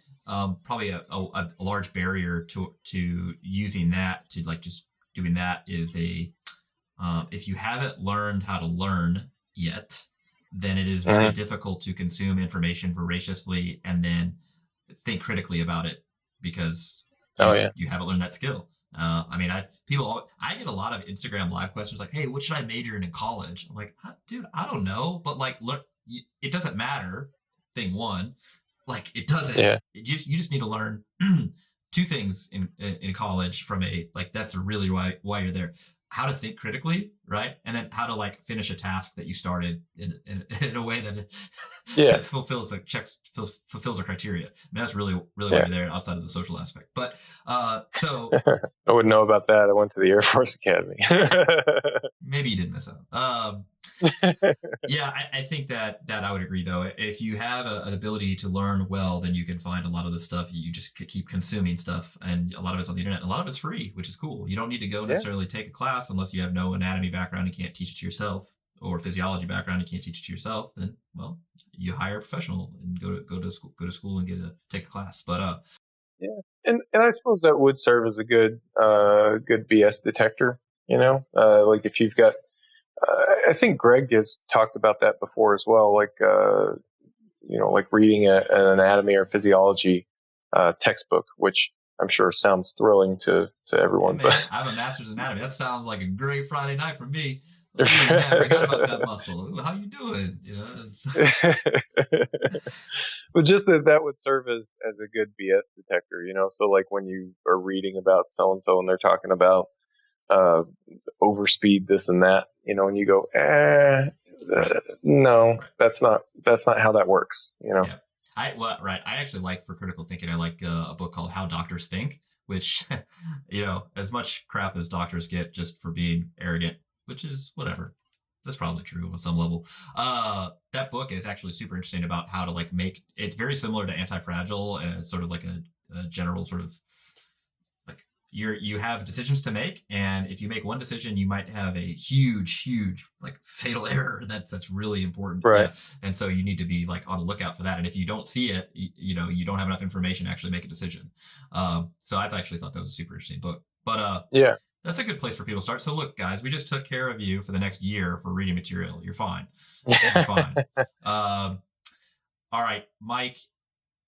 probably a large barrier to using that, to like just doing that, is if you haven't learned how to learn yet, then it is very difficult to consume information voraciously and then think critically about it, because you haven't learned that skill. I mean, I get a lot of Instagram live questions like, hey, what should I major in college? I'm like, dude, I don't know, but like, look, it doesn't matter. Thing one, like it doesn't, you just need to learn two things in college from that's really why you're there. How to think critically, right? And then how to like finish a task that you started in a way that fulfills the criteria. I mean, that's really why you're there outside of the social aspect. But so I wouldn't know about that. I went to the Air Force Academy. Maybe you didn't miss out. Yeah, I think that I would agree though. If you have an ability to learn well, then you can find a lot of this stuff. You just keep consuming stuff, and a lot of it's on the internet. A lot of it's free, which is cool. You don't need to go necessarily take a class unless you have no anatomy background and can't teach it to yourself, or physiology background and can't teach it to yourself. Then, well, you hire a professional and go to school and take a class. But and I suppose that would serve as a good BS detector. Like if you've got. I think Greg has talked about that before as well, like reading an anatomy or physiology textbook, which I'm sure sounds thrilling to everyone. Man, I have a master's in anatomy. That sounds like a great Friday night for me. Man, I forgot about that muscle. How you doing? But just that would serve as a good BS detector, So like when you are reading about so and so and they're talking about overspeed this and that, and you go, no, that's not how that works, Yeah. I actually like, for critical thinking, I like a book called How Doctors Think, which, as much crap as doctors get just for being arrogant, which is whatever. That's probably true on some level. That book is actually super interesting about how to make, it's very similar to Anti-Fragile as sort of like a general sort of, you have decisions to make, and if you make one decision, you might have a huge fatal error that's really important, right? And so you need to be on the lookout for that. And if you don't see it, you don't have enough information to actually make a decision. So I actually thought that was a super interesting book. But that's a good place for people to start. So look, guys, we just took care of you for the next year for reading material. You're fine. You're fine. All right, Mike.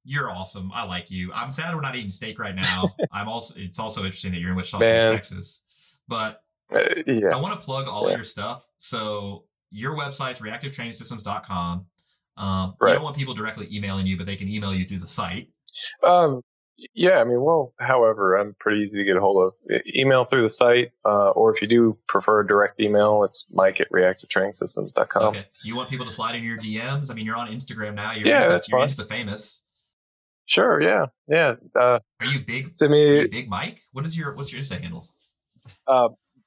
You're awesome. I like you. I'm sad we're not eating steak right now. It's also interesting that you're in Wichita Falls, Texas. But I want to plug all of your stuff. So your website's reactivetrainingsystems.com. You don't want people directly emailing you, but they can email you through the site. However, I'm pretty easy to get a hold of. Email through the site, or if you do prefer a direct email, it's mike@reactivetrainingsystems.com. Okay. Do you want people to slide in your DMs? I mean, you're on Instagram now. You're Insta famous. Sure. Yeah. Are you big Mike? What's your Insta handle?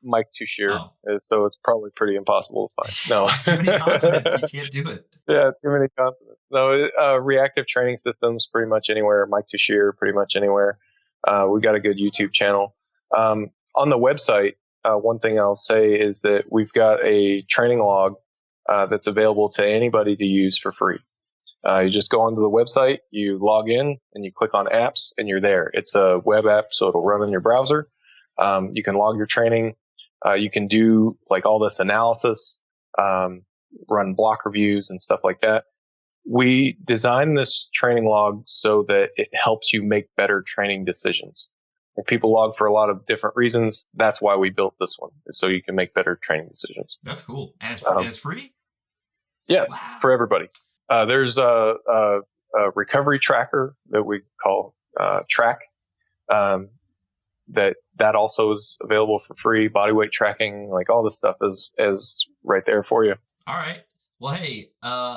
Mike Tuchscherer. So it's probably pretty impossible to find. No, too many consonants. You can't do it. Yeah, too many consonants. No, Reactive Training Systems, pretty much anywhere. Mike Tuchscherer, pretty much anywhere. We've got a good YouTube channel. On the website, one thing I'll say is that we've got a training log that's available to anybody to use for free. You just go onto the website, you log in, and you click on apps, and you're there. It's a web app, so it'll run in your browser. You can log your training. You can do all this analysis, run block reviews and stuff like that. We designed this training log so that it helps you make better training decisions. And people log for a lot of different reasons. That's why we built this one, so you can make better training decisions. That's cool. And it's free? Yeah, wow. For everybody. There's a recovery tracker that we call Track. That also is available for free. Bodyweight tracking, all this stuff is right there for you. All right. Well, hey,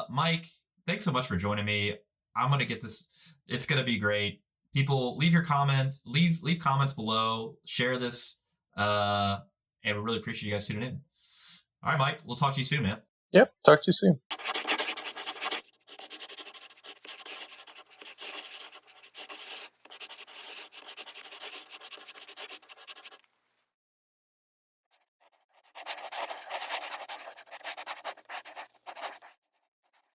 Mike, thanks so much for joining me. I'm gonna get this. It's gonna be great. People, leave your comments. Leave comments below. Share this, and we really appreciate you guys tuning in. All right, Mike. We'll talk to you soon, man. Yep. Talk to you soon.